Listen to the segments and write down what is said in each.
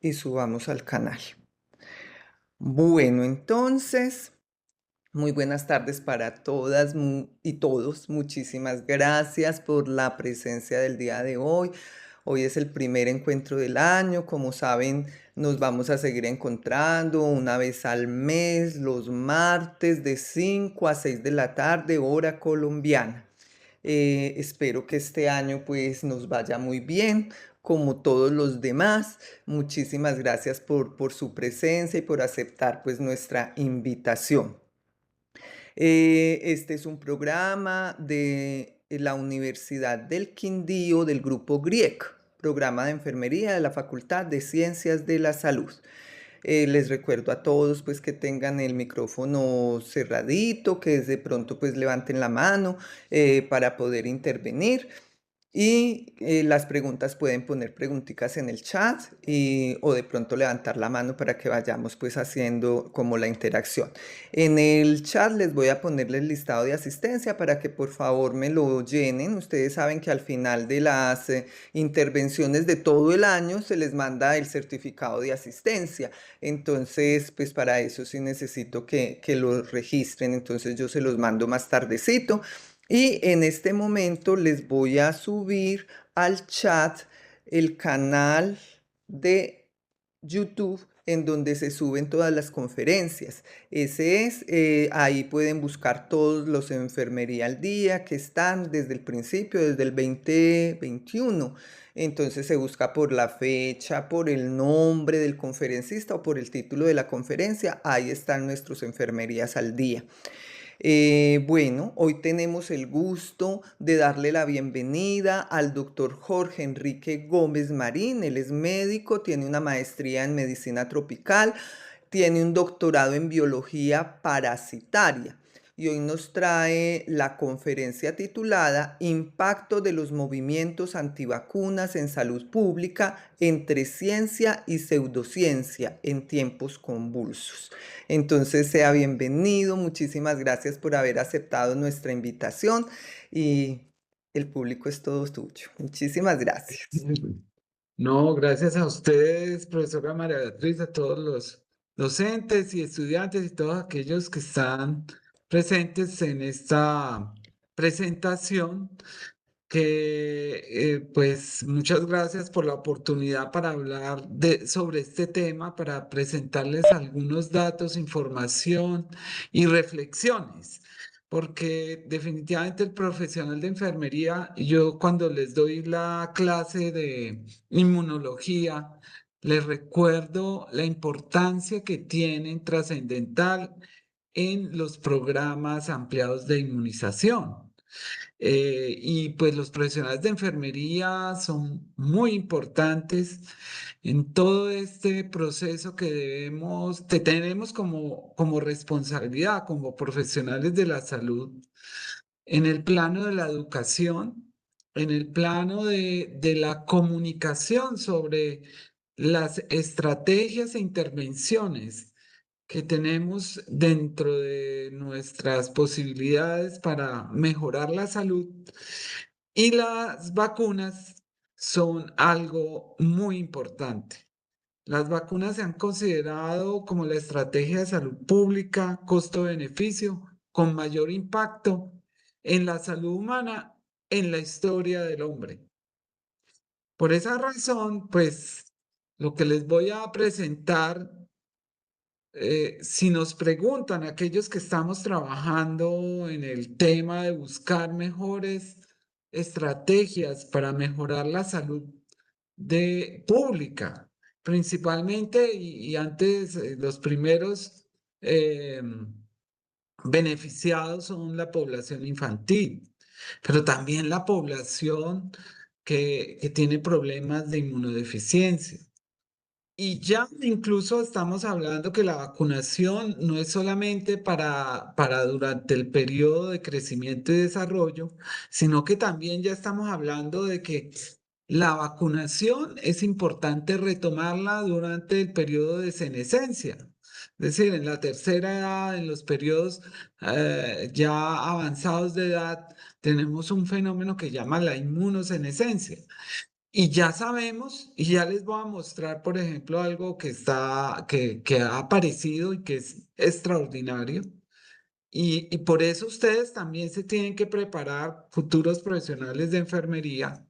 y subamos al canal. Bueno, entonces, muy buenas tardes para todas y todos. Muchísimas gracias por la presencia del día de hoy. Hoy es el primer encuentro del año. Como saben, nos vamos a seguir encontrando una vez al mes, los martes de 5 a 6 de la tarde, hora colombiana. Espero que este año pues nos vaya muy bien, como todos los demás. Muchísimas gracias por su presencia y por aceptar pues nuestra invitación. Este es un programa de la Universidad del Quindío del Grupo GRIEC, programa de enfermería de la Facultad de Ciencias de la Salud. Les recuerdo a todos pues que tengan el micrófono cerradito, que de pronto pues levanten la mano para poder intervenir. Y las preguntas pueden poner preguntitas en el chat o de pronto levantar la mano para que vayamos pues haciendo como la interacción. En el chat les voy a ponerle el listado de asistencia para que por favor me lo llenen. Ustedes saben que al final de las intervenciones de todo el año se les manda el certificado de asistencia. Entonces pues para eso sí necesito que lo registren. Entonces yo se los mando más tardecito. Y en este momento les voy a subir al chat el canal de YouTube en donde se suben todas las conferencias. Ese es, ahí pueden buscar todos los Enfermería al Día que están desde el principio, desde el 2021. Entonces se busca por la fecha, por el nombre del conferencista o por el título de la conferencia. Ahí están nuestros Enfermerías al Día. Bueno, hoy tenemos el gusto de darle la bienvenida al doctor Jorge Enrique Gómez Marín. Él es médico, tiene una maestría en medicina tropical, tiene un doctorado en biología parasitaria y hoy nos trae la conferencia titulada Impacto de los movimientos antivacunas en salud pública entre ciencia y pseudociencia en tiempos convulsos. Entonces, sea bienvenido, muchísimas gracias por haber aceptado nuestra invitación y el público es todo tuyo. Muchísimas gracias. No, gracias a ustedes, profesora María Beatriz, a todos los docentes y estudiantes y todos aquellos que están presentes en esta presentación, que pues muchas gracias por la oportunidad para hablar sobre este tema, para presentarles algunos datos, información y reflexiones. Porque definitivamente el profesional de enfermería, yo cuando les doy la clase de inmunología, les recuerdo la importancia que tienen trascendental en los programas ampliados de inmunización. Y pues los profesionales de enfermería son muy importantes en todo este proceso que tenemos como responsabilidad, como profesionales de la salud, en el plano de la educación, en el plano de la comunicación sobre las estrategias e intervenciones que tenemos dentro de nuestras posibilidades para mejorar la salud, y las vacunas son algo muy importante. Las vacunas se han considerado como la estrategia de salud pública, costo-beneficio, con mayor impacto en la salud humana en la historia del hombre. Por esa razón, pues lo que les voy a presentar, si nos preguntan aquellos que estamos trabajando en el tema de buscar mejores estrategias para mejorar la salud pública, principalmente y antes los primeros eh, beneficiados son la población infantil, pero también la población que tiene problemas de inmunodeficiencia. Y ya incluso estamos hablando que la vacunación no es solamente para durante el periodo de crecimiento y desarrollo, sino que también ya estamos hablando de que la vacunación es importante retomarla durante el periodo de senescencia. Es decir, en la tercera edad, en los periodos ya avanzados de edad, tenemos un fenómeno que llama la inmunosenescencia. Y ya sabemos, y ya les voy a mostrar, por ejemplo, algo que ha aparecido y que es extraordinario. Y por eso ustedes también se tienen que preparar, futuros profesionales de enfermería,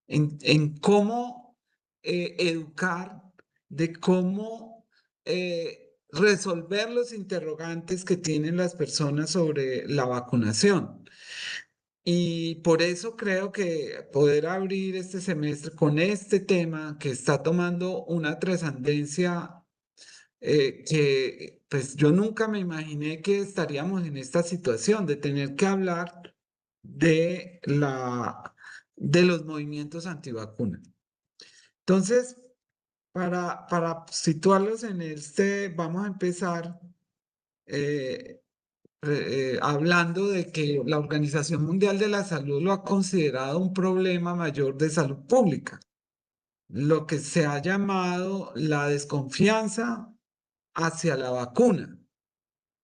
en cómo educar, de cómo resolver los interrogantes que tienen las personas sobre la vacunación. Y por eso creo que poder abrir este semestre con este tema que está tomando una trascendencia que pues yo nunca me imaginé que estaríamos en esta situación de tener que hablar de los movimientos antivacunas. Entonces, para situarlos en este, vamos a empezar eh, hablando de que la Organización Mundial de la Salud lo ha considerado un problema mayor de salud pública, lo que se ha llamado la desconfianza hacia la vacuna.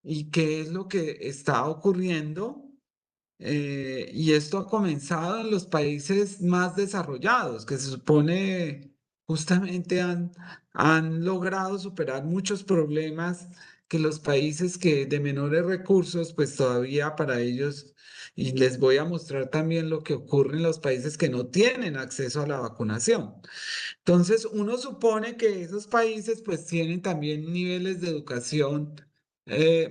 ¿Y qué es lo que está ocurriendo? Y esto ha comenzado en los países más desarrollados, que se supone justamente han logrado superar muchos problemas que los países que de menores recursos, pues todavía para ellos, y les voy a mostrar también lo que ocurre en los países que no tienen acceso a la vacunación. Entonces, uno supone que esos países pues tienen también niveles de educación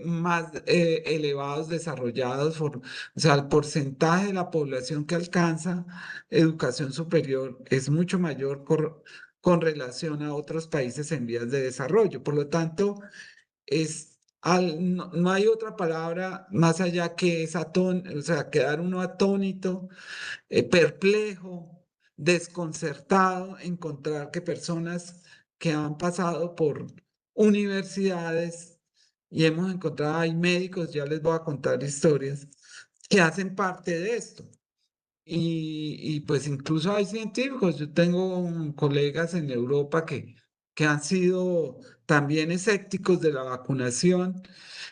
más elevados, desarrollados, o sea, el porcentaje de la población que alcanza educación superior es mucho mayor con relación a otros países en vías de desarrollo. Por lo tanto, no hay otra palabra más allá que o sea, quedar uno atónito, perplejo, desconcertado, encontrar que personas que han pasado por universidades y hemos encontrado, hay médicos, ya les voy a contar historias, que hacen parte de esto. Y pues incluso hay científicos, yo tengo colegas en Europa que han sido también escépticos de la vacunación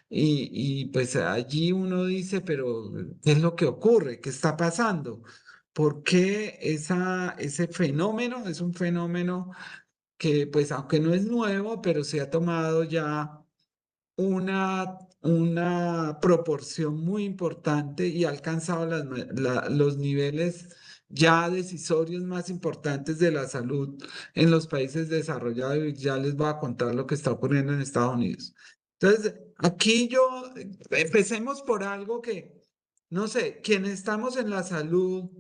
y pues allí uno dice, pero ¿qué es lo que ocurre? ¿Qué está pasando? ¿Por qué ese fenómeno es un fenómeno que pues aunque no es nuevo, pero se ha tomado ya una proporción muy importante y ha alcanzado los niveles ya decisorios más importantes de la salud en los países desarrollados? Y ya les voy a contar lo que está ocurriendo en Estados Unidos. Entonces, aquí empecemos por algo que, no sé, quienes estamos en la salud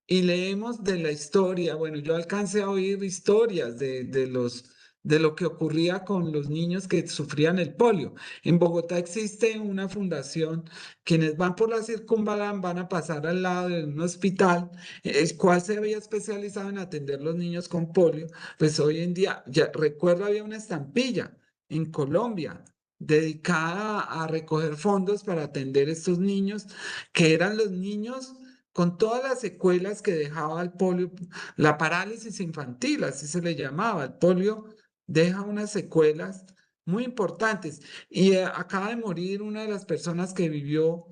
y leemos de la historia, bueno, yo alcancé a oír historias de lo que ocurría con los niños que sufrían el polio. En Bogotá existe una fundación, quienes van por la circunvalar van a pasar al lado de un hospital, el cual se había especializado en atender los niños con polio. Pues hoy en día, ya recuerdo, había una estampilla en Colombia dedicada a recoger fondos para atender estos niños, que eran los niños con todas las secuelas que dejaba el polio, la parálisis infantil, así se le llamaba. El polio deja unas secuelas muy importantes. Y acaba de morir una de las personas que vivió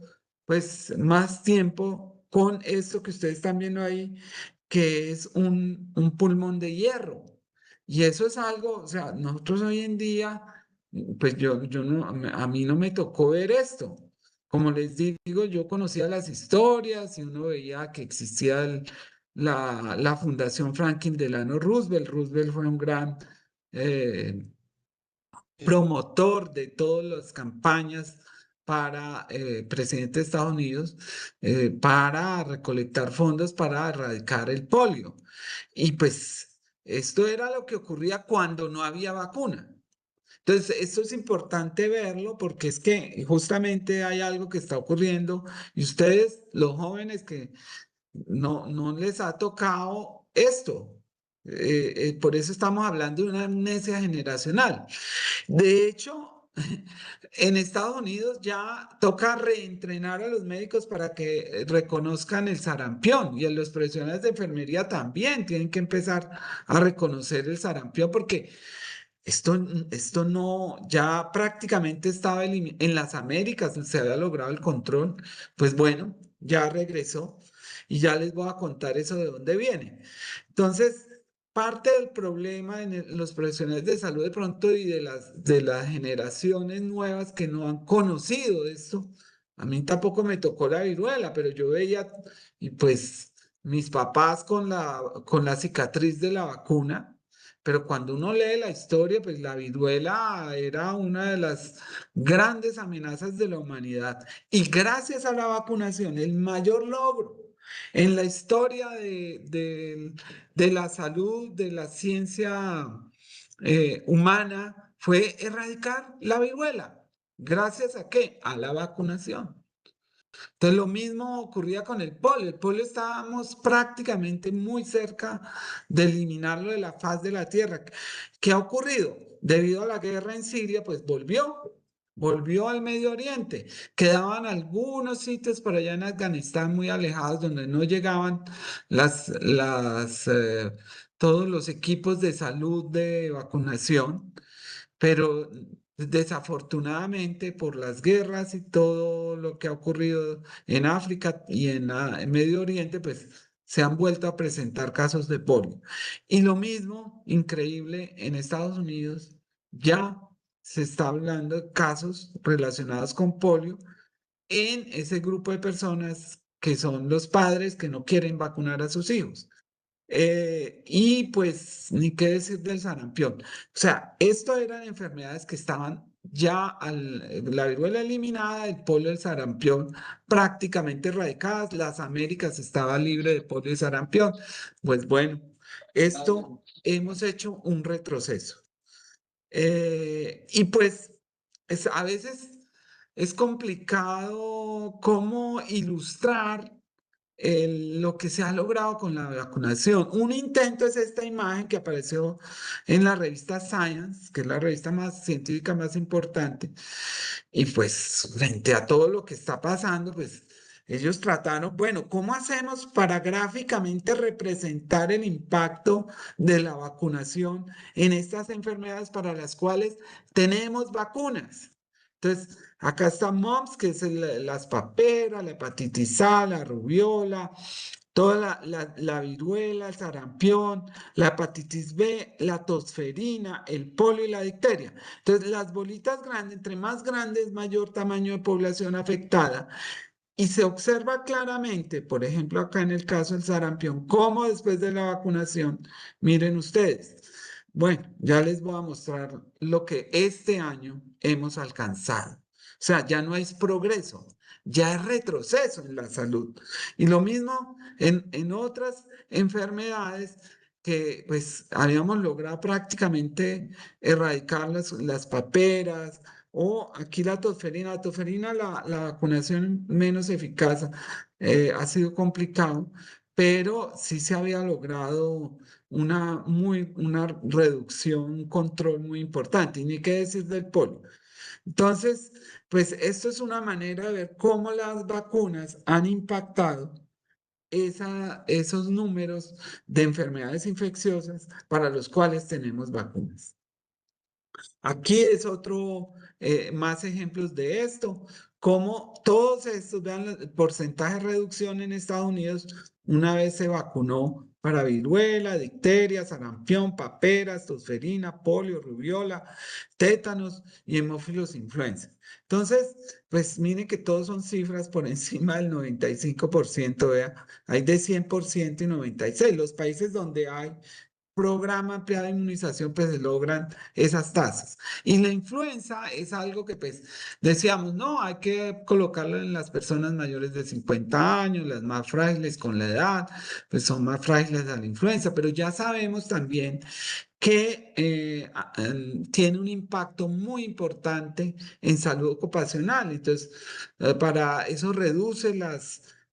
pues más tiempo con esto que ustedes están viendo ahí, que es un pulmón de hierro. Y eso es algo, o sea, nosotros hoy en día, pues yo no, a mí no me tocó ver esto. Como les digo, yo conocía las historias y uno veía que existía la Fundación Franklin Delano Roosevelt. Roosevelt fue un gran eh, promotor de todas las campañas para presidente de Estados Unidos para recolectar fondos para erradicar el polio. Y pues esto era lo que ocurría cuando no había vacuna. Entonces, esto es importante verlo porque es que justamente hay algo que está ocurriendo y ustedes, los jóvenes que no les ha tocado esto. Por eso estamos hablando de una amnesia generacional. De hecho, en Estados Unidos ya toca reentrenar a los médicos para que reconozcan el sarampión y a los profesionales de enfermería también tienen que empezar a reconocer el sarampión porque esto no, ya prácticamente estaba en las Américas, se había logrado el control. Pues bueno, ya regresó y ya les voy a contar eso de dónde viene. Entonces, parte del problema en los profesionales de salud de pronto y de las generaciones nuevas que no han conocido esto. A mí tampoco me tocó la viruela, pero yo veía, y pues mis papás con la cicatriz de la vacuna, pero cuando uno lee la historia, pues la viruela era una de las grandes amenazas de la humanidad. Y gracias a la vacunación, el mayor logro en la historia de la salud, de la ciencia humana, fue erradicar la viruela. ¿Gracias a qué? A la vacunación. Entonces, lo mismo ocurría con el polio. El polio estábamos prácticamente muy cerca de eliminarlo de la faz de la tierra. ¿Qué ha ocurrido? Debido a la guerra en Siria, pues volvió al Medio Oriente. Quedaban algunos sitios por allá en Afganistán muy alejados donde no llegaban las, las, eh, todos los equipos de salud de vacunación, pero desafortunadamente por las guerras y todo lo que ha ocurrido en África y en Medio Oriente, pues se han vuelto a presentar casos de polio. Y lo mismo, increíble, en Estados Unidos ya se está hablando de casos relacionados con polio en ese grupo de personas que son los padres que no quieren vacunar a sus hijos. Y pues, ni qué decir del sarampión. O sea, esto eran enfermedades que estaban ya, la viruela eliminada, el polio, el sarampión prácticamente erradicadas, las Américas estaba libre de polio y sarampión. Pues bueno, esto hemos hecho un retroceso. Y pues a veces es complicado cómo ilustrar lo que se ha logrado con la vacunación. Un intento es esta imagen que apareció en la revista Science, que es la revista más científica más importante, y pues frente a todo lo que está pasando, pues ellos trataron, bueno, ¿cómo hacemos para gráficamente representar el impacto de la vacunación en estas enfermedades para las cuales tenemos vacunas? Entonces, acá está MUMS, que es las paperas, la hepatitis A, la rubiola, toda la viruela, el sarampión, la hepatitis B, la tosferina, el polio y la difteria. Entonces, las bolitas grandes, entre más grandes, mayor tamaño de población afectada. Y se observa claramente, por ejemplo, acá en el caso del sarampión, cómo después de la vacunación, miren ustedes. Bueno, ya les voy a mostrar lo que este año hemos alcanzado. O sea, ya no hay progreso, ya hay retroceso en la salud. Y lo mismo en otras enfermedades que pues habíamos logrado prácticamente erradicar las paperas, o aquí la vacunación menos eficaz, ha sido complicado, pero sí se había logrado una reducción, un control muy importante, y ni qué decir del polio. Entonces, pues esto es una manera de ver cómo las vacunas han impactado esos números de enfermedades infecciosas para los cuales tenemos vacunas. Aquí es otro, más ejemplos de esto, como todos estos, vean el porcentaje de reducción en Estados Unidos una vez se vacunó para viruela, difteria, sarampión, paperas, tosferina, polio, rubiola, tétanos y hemófilos influenza. Entonces, pues miren que todos son cifras por encima del 95%, vea, hay de 100% y 96%. Los países donde hay programa ampliado de inmunización, pues se logran esas tasas. Y la influenza es algo que, pues, decíamos, no, hay que colocarlo en las personas mayores de 50 años, las más frágiles con la edad, pues son más frágiles a la influenza, pero ya sabemos también que tiene un impacto muy importante en salud ocupacional. Entonces, para eso reduce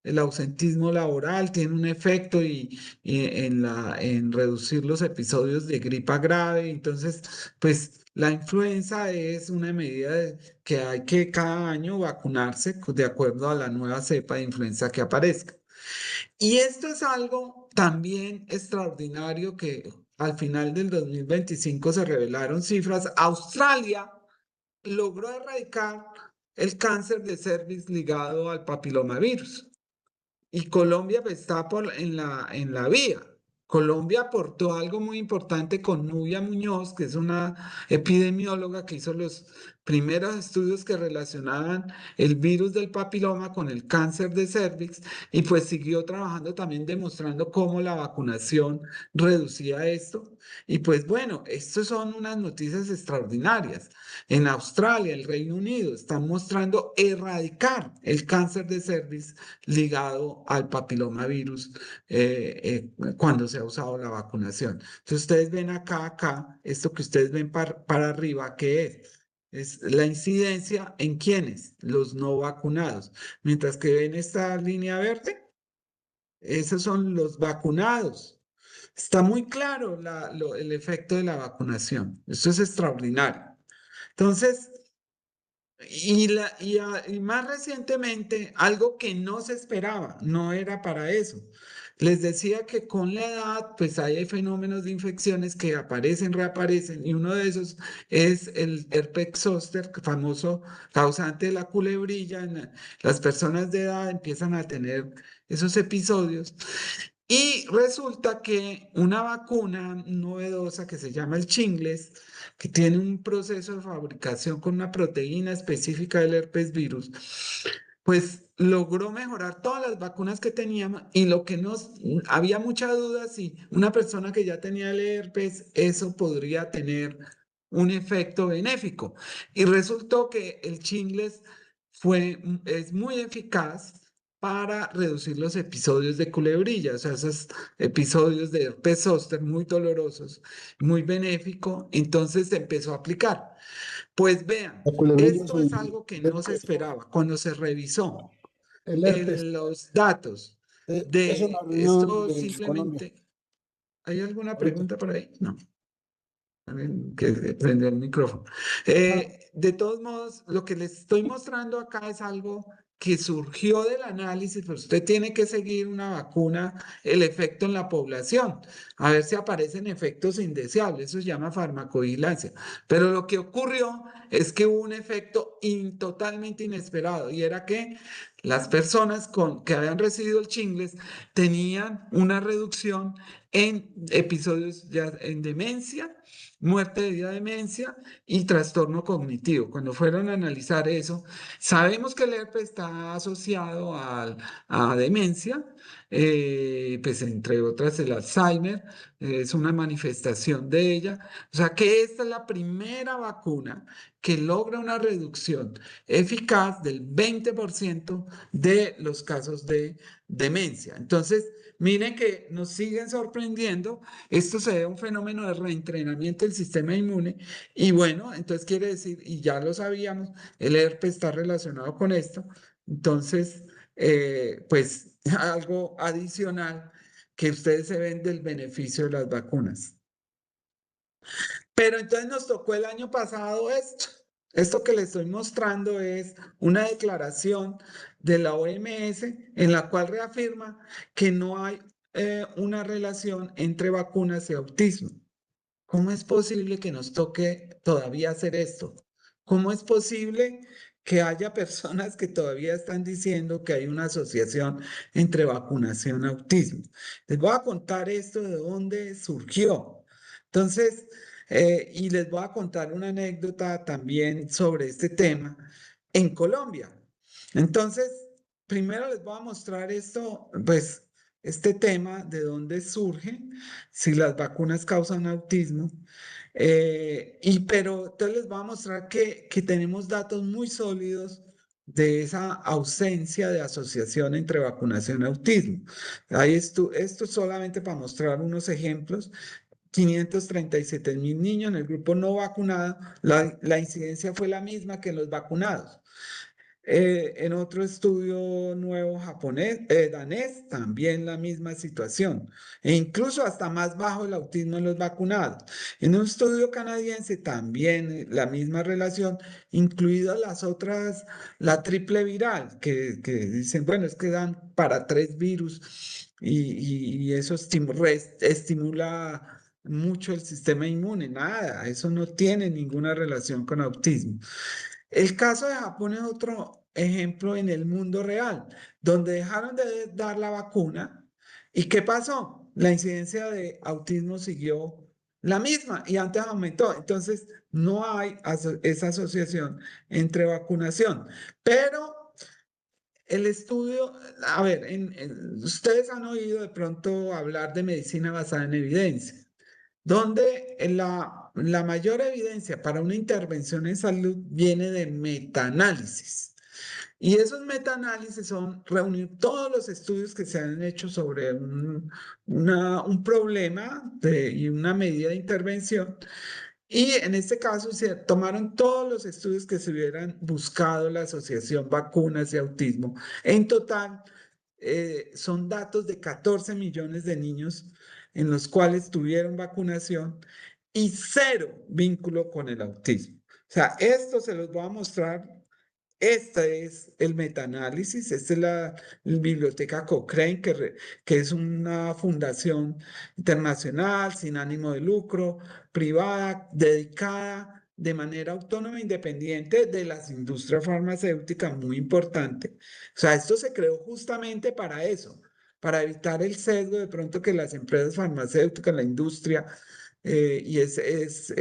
el ausentismo laboral, tiene un efecto en reducir los episodios de gripa grave. Entonces, pues la influenza es una medida que hay que cada año vacunarse de acuerdo a la nueva cepa de influenza que aparezca. Y esto es algo también extraordinario que al final del 2025 se revelaron cifras. Australia logró erradicar el cáncer de cervix ligado al papilomavirus y Colombia pues, está en la vía. Colombia aportó algo muy importante con Nubia Muñoz, que es una epidemióloga que hizo los primeros estudios que relacionaban el virus del papiloma con el cáncer de cervix y pues siguió trabajando también demostrando cómo la vacunación reducía esto. Y pues bueno, estas son unas noticias extraordinarias. En Australia, el Reino Unido, están mostrando erradicar el cáncer de cervix ligado al papilomavirus cuando se ha usado la vacunación. Entonces ustedes ven acá, esto que ustedes ven para arriba, ¿qué es? Es la incidencia en quiénes, los no vacunados. Mientras que ven esta línea verde, esos son los vacunados. Está muy claro el efecto de la vacunación. Esto es extraordinario. Entonces, y más recientemente, algo que no se esperaba, no era para eso. Les decía que con la edad, pues hay fenómenos de infecciones que aparecen, reaparecen, y uno de esos es el herpes zóster, famoso causante de la culebrilla. Las personas de edad empiezan a tener esos episodios. Y resulta que una vacuna novedosa que se llama el Chingles, que tiene un proceso de fabricación con una proteína específica del herpes virus, pues logró mejorar todas las vacunas que teníamos y lo que nos había mucha duda si una persona que ya tenía el herpes, eso podría tener un efecto benéfico. Y resultó que el Chingles es muy eficaz para reducir los episodios de culebrilla, o sea, esos episodios de herpes zóster muy dolorosos, muy benéfico, entonces se empezó a aplicar. Pues vean, La culebrilla esto sí, es algo que el no se herpes, esperaba. Cuando se revisó el herpes, los datos eso de lo vio esto, en Colombia. simplemente, ¿hay alguna Ahorita. pregunta por ahí? No. A ver, que prende el micrófono. Ah, De todos modos, lo que les estoy mostrando acá es algo que surgió del análisis, pero usted tiene que seguir una vacuna, el efecto en la población, a ver si aparecen efectos indeseables, eso se llama farmacovigilancia. Pero lo que ocurrió es que hubo un efecto totalmente inesperado y era que las personas que habían recibido el Chingles tenían una reducción en episodios ya en demencia, muerte debido a demencia y trastorno cognitivo. Cuando fueron a analizar eso, sabemos que el herpes está asociado a demencia, pues entre otras el Alzheimer, es una manifestación de ella. O sea que esta es la primera vacuna que logra una reducción eficaz del 20% de los casos de demencia. Entonces, miren que nos siguen sorprendiendo. Esto se debe a un fenómeno de reentrenamiento del sistema inmune y bueno, entonces quiere decir, y ya lo sabíamos, el herpes está relacionado con esto. Entonces, pues algo adicional que ustedes se ven del beneficio de las vacunas. Pero entonces nos tocó el año pasado esto. Esto que les estoy mostrando es una declaración de la OMS en la cual reafirma que no hay una relación entre vacunas y autismo. ¿Cómo es posible que nos toque todavía hacer esto? ¿Cómo es posible que haya personas que todavía están diciendo que hay una asociación entre vacunación y autismo? Les voy a contar esto de dónde surgió. Entonces, y les voy a contar una anécdota también sobre este tema en Colombia. Entonces, primero les voy a mostrar esto, pues, este tema de dónde surge, si las vacunas causan autismo. Pero entonces les voy a mostrar que tenemos datos muy sólidos de esa ausencia de asociación entre vacunación y autismo. Esto solamente para mostrar unos ejemplos. 537.000 niños en el grupo no vacunado, la incidencia fue la misma que en los vacunados. En otro estudio nuevo japonés, danés, también la misma situación, e incluso hasta más bajo el autismo en los vacunados. En un estudio canadiense también la misma relación, incluidas las otras, la triple viral, que dicen, bueno, es que dan para 3 virus y eso estimula mucho el sistema inmune. Nada, eso no tiene ninguna relación con autismo. El caso de Japón es otro ejemplo en el mundo real, donde dejaron de dar la vacuna. ¿Y qué pasó? la incidencia de autismo siguió la misma y antes aumentó. Entonces, no hay esa asociación entre vacunación. Pero el estudio, a ver, ustedes han oído de pronto hablar de medicina basada en evidencia, donde la mayor evidencia para una intervención en salud viene de metaanálisis. Y esos metaanálisis son reunir todos los estudios que se han hecho sobre un problema y una medida de intervención. Y en este caso se tomaron todos los estudios que se hubieran buscado la asociación vacunas y autismo. En total, son datos de 14 millones de niños en los cuales tuvieron vacunación y cero vínculo con el autismo. O sea, esto se los voy a mostrar. Este es el metaanálisis, esta es la Biblioteca Cochrane, que es una fundación internacional sin ánimo de lucro, privada, dedicada de manera autónoma e independiente de las industrias farmacéuticas, muy importante. O sea, esto se creó justamente para eso, para evitar el sesgo de pronto que las empresas farmacéuticas, la industria,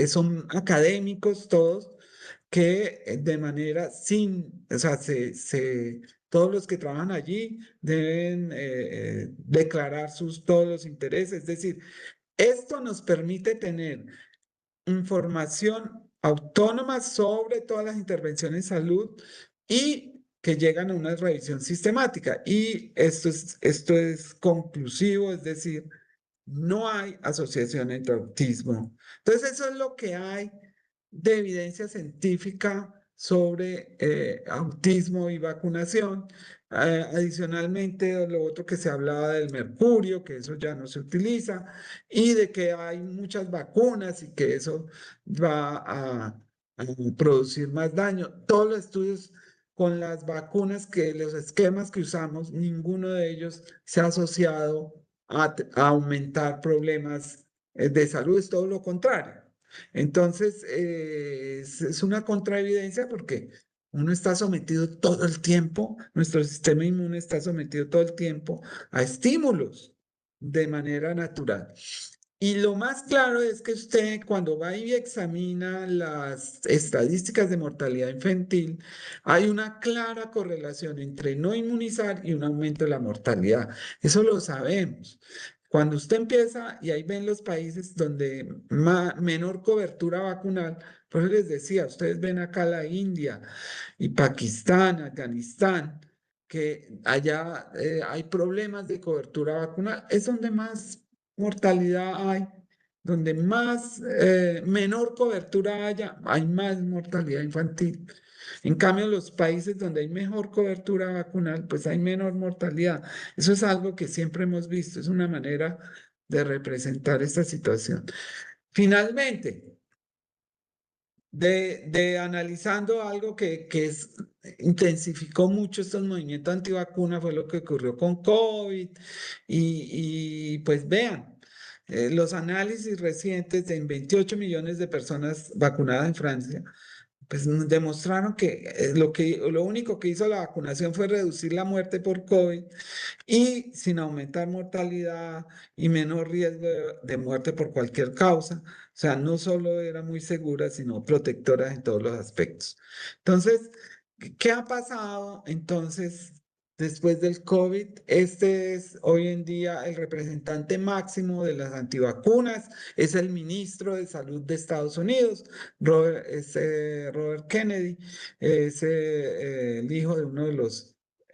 son académicos todos que de manera sin, o sea, todos los que trabajan allí deben declarar todos los intereses. Es decir, esto nos permite tener información autónoma sobre todas las intervenciones en salud y que llegan a una revisión sistemática. Y esto es conclusivo, es decir, no hay asociación entre autismo. Entonces, eso es lo que hay de evidencia científica sobre autismo y vacunación. Adicionalmente, lo otro que se hablaba del mercurio, que eso ya no se utiliza, y de que hay muchas vacunas y que eso va a producir más daño. Todos los estudios con las vacunas, los esquemas que usamos, ninguno de ellos se ha asociado a aumentar problemas de salud, es todo lo contrario. Entonces, es una contraevidencia porque uno está sometido todo el tiempo, nuestro sistema inmune está sometido todo el tiempo a estímulos de manera natural. Y lo más claro es que usted cuando va y examina las estadísticas de mortalidad infantil, hay una clara correlación entre no inmunizar y un aumento de la mortalidad. Eso lo sabemos. Cuando usted empieza, y ahí ven los países donde menor cobertura vacunal, por eso les decía, ustedes ven acá la India y Pakistán, Afganistán, que allá hay problemas de cobertura vacunal, es donde más mortalidad hay, donde menor cobertura haya, hay más mortalidad infantil. En cambio, los países donde hay mejor cobertura vacunal, pues hay menor mortalidad. Eso es algo que siempre hemos visto, es una manera de representar esta situación. Finalmente, de analizando algo que intensificó mucho estos movimientos antivacunas, fue lo que ocurrió con COVID. Y pues vean, los análisis recientes de 28 millones de personas vacunadas en Francia, pues nos demostraron que lo único que hizo la vacunación fue reducir la muerte por COVID y sin aumentar mortalidad y menor riesgo de muerte por cualquier causa. O sea, no solo era muy segura, sino protectora en todos los aspectos. Entonces, ¿qué ha pasado entonces después del COVID? Este es hoy en día el representante máximo de las antivacunas, es el ministro de Salud de Estados Unidos, Robert Kennedy, es el hijo de uno de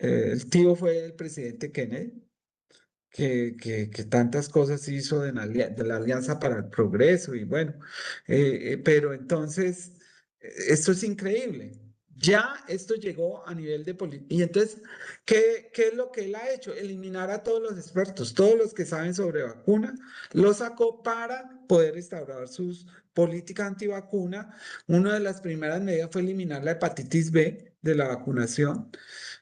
el tío fue el presidente Kennedy, que tantas cosas hizo de la Alianza para el Progreso y bueno, pero entonces, esto es increíble. Ya esto llegó a nivel de política. Y entonces, ¿qué es lo que él ha hecho? Eliminar a todos los expertos, todos los que saben sobre vacuna, los sacó para poder instaurar sus políticas antivacuna. Una de las primeras medidas fue eliminar la hepatitis B de la vacunación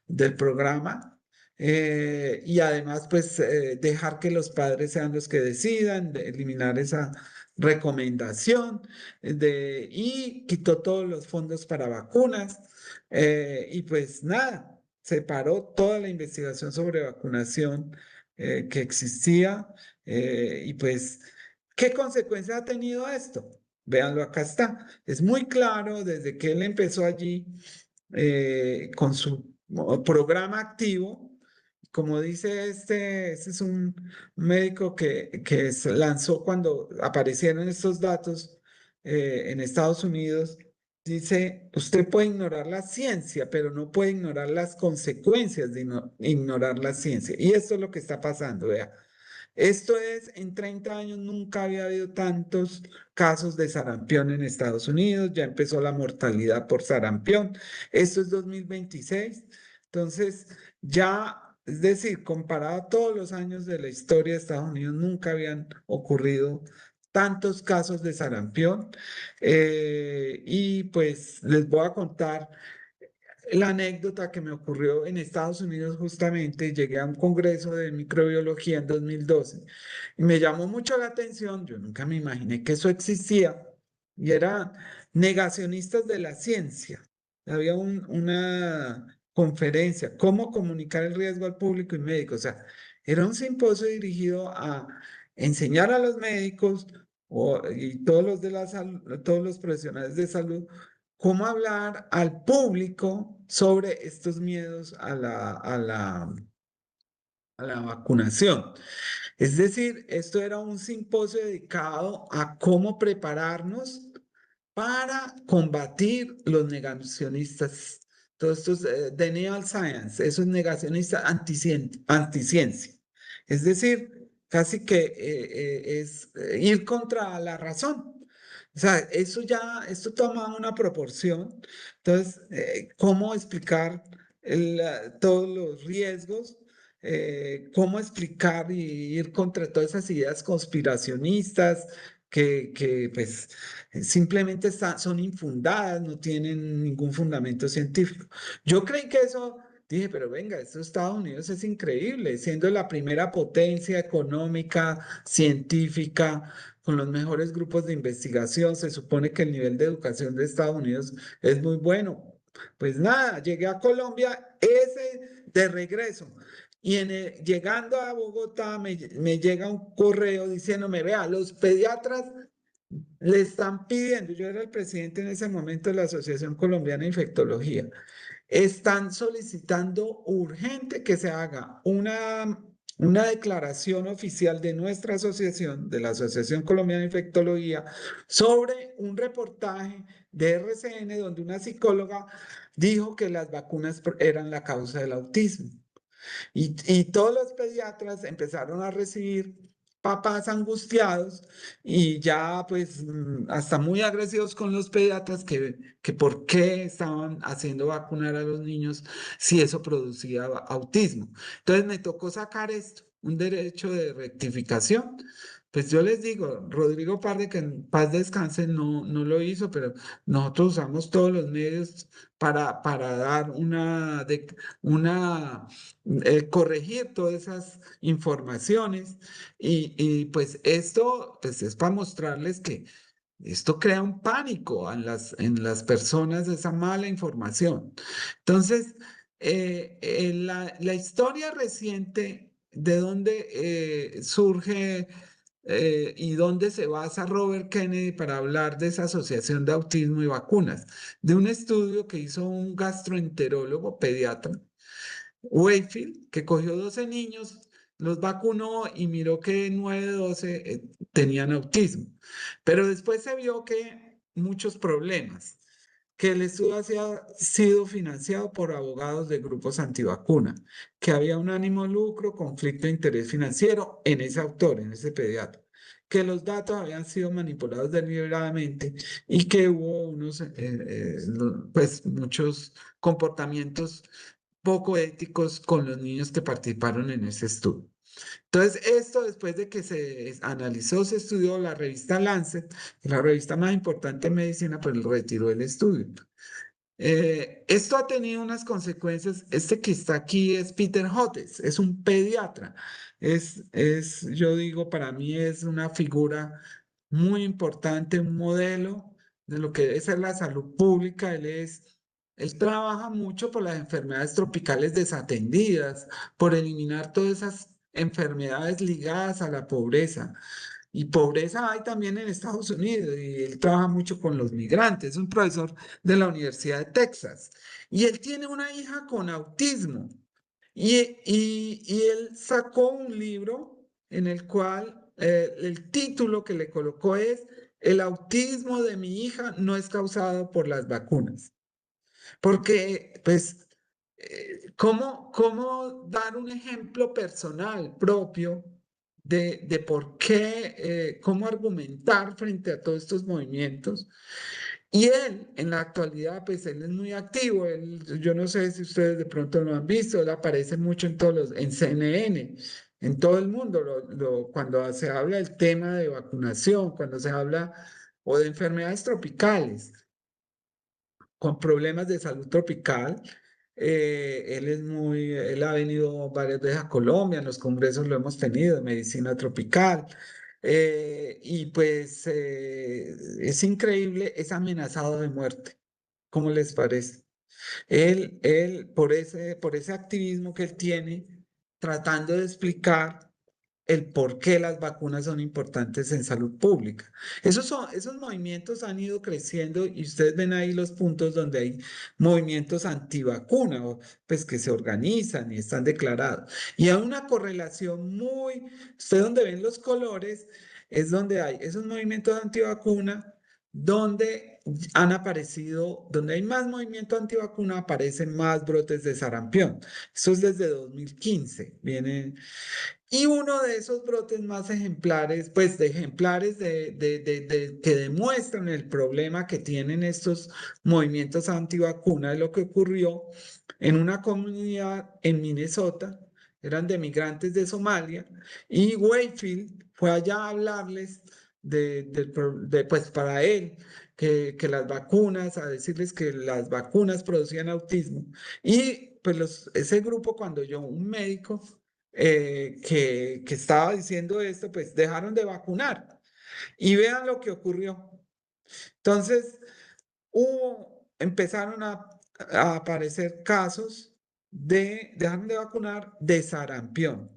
del programa. Y además, pues, dejar que los padres sean los que decidan, eliminar esa recomendación y quitó todos los fondos para vacunas. Y pues nada, separó toda la investigación sobre vacunación que existía. Y pues, ¿qué consecuencia ha tenido esto? Véanlo, acá está. Es muy claro desde que él empezó allí con su programa activo. Como dice este es un médico que se lanzó cuando aparecieron estos datos en Estados Unidos. Dice, usted puede ignorar la ciencia, pero no puede ignorar las consecuencias de ignorar la ciencia. Y esto es lo que está pasando, vea. Esto es, en 30 años nunca había habido tantos casos de sarampión en Estados Unidos, ya empezó la mortalidad por sarampión. Esto es 2026. Entonces, ya, es decir, comparado a todos los años de la historia de Estados Unidos, nunca habían ocurrido tantos casos de sarampión. Y pues les voy a contar la anécdota que me ocurrió en Estados Unidos justamente. Llegué a un congreso de microbiología en 2012 y me llamó mucho la atención. Yo nunca me imaginé que eso existía y eran negacionistas de la ciencia. Había una conferencia, cómo comunicar el riesgo al público y médico. O sea, era un simposio dirigido a enseñar a los médicos y todos los de todos los profesionales de salud cómo hablar al público sobre estos miedos a la vacunación. Es decir, esto era un simposio dedicado a cómo prepararnos para combatir los negacionistas, todos estos denial science, esos negacionistas anticiencia. Es decir, casi que es ir contra la razón. O sea, esto toma una proporción. Entonces, ¿cómo explicar todos los riesgos? ¿Cómo explicar y ir contra todas esas ideas conspiracionistas que pues simplemente son infundadas, no tienen ningún fundamento científico? Yo creí que eso, dije, pero venga, esto Estados Unidos es increíble, siendo la primera potencia económica, científica, con los mejores grupos de investigación. Se supone que el nivel de educación de Estados Unidos es muy bueno. Pues nada, llegué a Colombia, ese de regreso. Y llegando a Bogotá me llega un correo diciéndome, vea, los pediatras le están pidiendo, yo era el presidente en ese momento de la Asociación Colombiana de Infectología, están solicitando urgente que se haga una declaración oficial de nuestra asociación, de la Asociación Colombiana de Infectología, sobre un reportaje de RCN donde una psicóloga dijo que las vacunas eran la causa del autismo. Y todos los pediatras empezaron a recibir papás angustiados y ya pues hasta muy agresivos con los pediatras que por qué estaban haciendo vacunar a los niños si eso producía autismo. Entonces me tocó sacar esto, un derecho de rectificación. Pues yo les digo, Rodrigo Parde, que en paz descanse, no lo hizo, pero nosotros usamos todos los medios para dar una corregir todas esas informaciones pues esto pues es para mostrarles que esto crea un pánico en las personas, esa mala información. Entonces, la historia reciente de dónde surge y dónde se basa Robert Kennedy para hablar de esa asociación de autismo y vacunas, de un estudio que hizo un gastroenterólogo pediatra, Wakefield, que cogió 12 niños, los vacunó y miró que 9 de 12 tenían autismo. Pero después se vio que muchos problemas, que el estudio había sido financiado por abogados de grupos antivacuna, que había un ánimo lucro, conflicto de interés financiero en ese autor, en ese pediatra, que los datos habían sido manipulados deliberadamente y que hubo pues muchos comportamientos poco éticos con los niños que participaron en ese estudio. Entonces, esto después de que se analizó, se estudió, la revista Lancet, la revista más importante en medicina, pues retiró el estudio. Esto ha tenido unas consecuencias. Este que está aquí es Peter Hotez, es un pediatra. Yo digo, para mí es una figura muy importante, un modelo de lo que debe ser la salud pública. Él trabaja mucho por las enfermedades tropicales desatendidas, por eliminar todas esas enfermedades ligadas a la pobreza. Y pobreza hay también en Estados Unidos, y él trabaja mucho con los migrantes, es un profesor de la Universidad de Texas. Y él tiene una hija con autismo. Y él sacó un libro en el cual el título que le colocó es El autismo de mi hija no es causado por las vacunas. Porque, pues, ¿cómo dar un ejemplo personal propio de por qué, cómo argumentar frente a todos estos movimientos? Y él, en la actualidad, pues él es muy activo. Yo no sé si ustedes de pronto lo han visto, él aparece mucho en CNN, en todo el mundo, cuando se habla del tema de vacunación, cuando se habla o de enfermedades tropicales con problemas de salud tropical. Él ha venido varias veces a Colombia, en los congresos lo hemos tenido, de medicina tropical. Y pues es increíble, es amenazado de muerte. ¿Cómo les parece? Él por ese activismo que él tiene, tratando de explicar el por qué las vacunas son importantes en salud pública. Esos movimientos han ido creciendo y ustedes ven ahí los puntos donde hay movimientos antivacuna, pues que se organizan y están declarados. Y hay una correlación usted donde ven los colores, es donde hay esos movimientos antivacuna, donde han aparecido, donde hay más movimiento antivacuna, aparecen más brotes de sarampión. Eso es desde 2015, y uno de esos brotes más ejemplares, pues de ejemplares que demuestran el problema que tienen estos movimientos antivacunas, es lo que ocurrió en una comunidad en Minnesota, eran de migrantes de Somalia, y Wakefield fue allá a hablarles pues para él, que las vacunas, a decirles que las vacunas producían autismo. Y pues ese grupo, cuando yo, un médico, que estaba diciendo esto, pues dejaron de vacunar. Y vean lo que ocurrió. Entonces, empezaron a aparecer casos dejaron de vacunar de sarampión.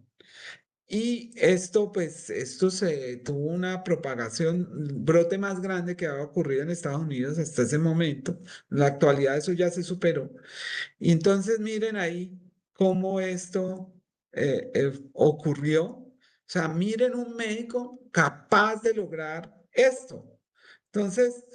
Y esto se tuvo una propagación, un brote más grande que había ocurrido en Estados Unidos hasta ese momento. En la actualidad eso ya se superó. Y entonces miren ahí cómo esto ocurrió. O sea, miren un médico capaz de lograr esto. Entonces,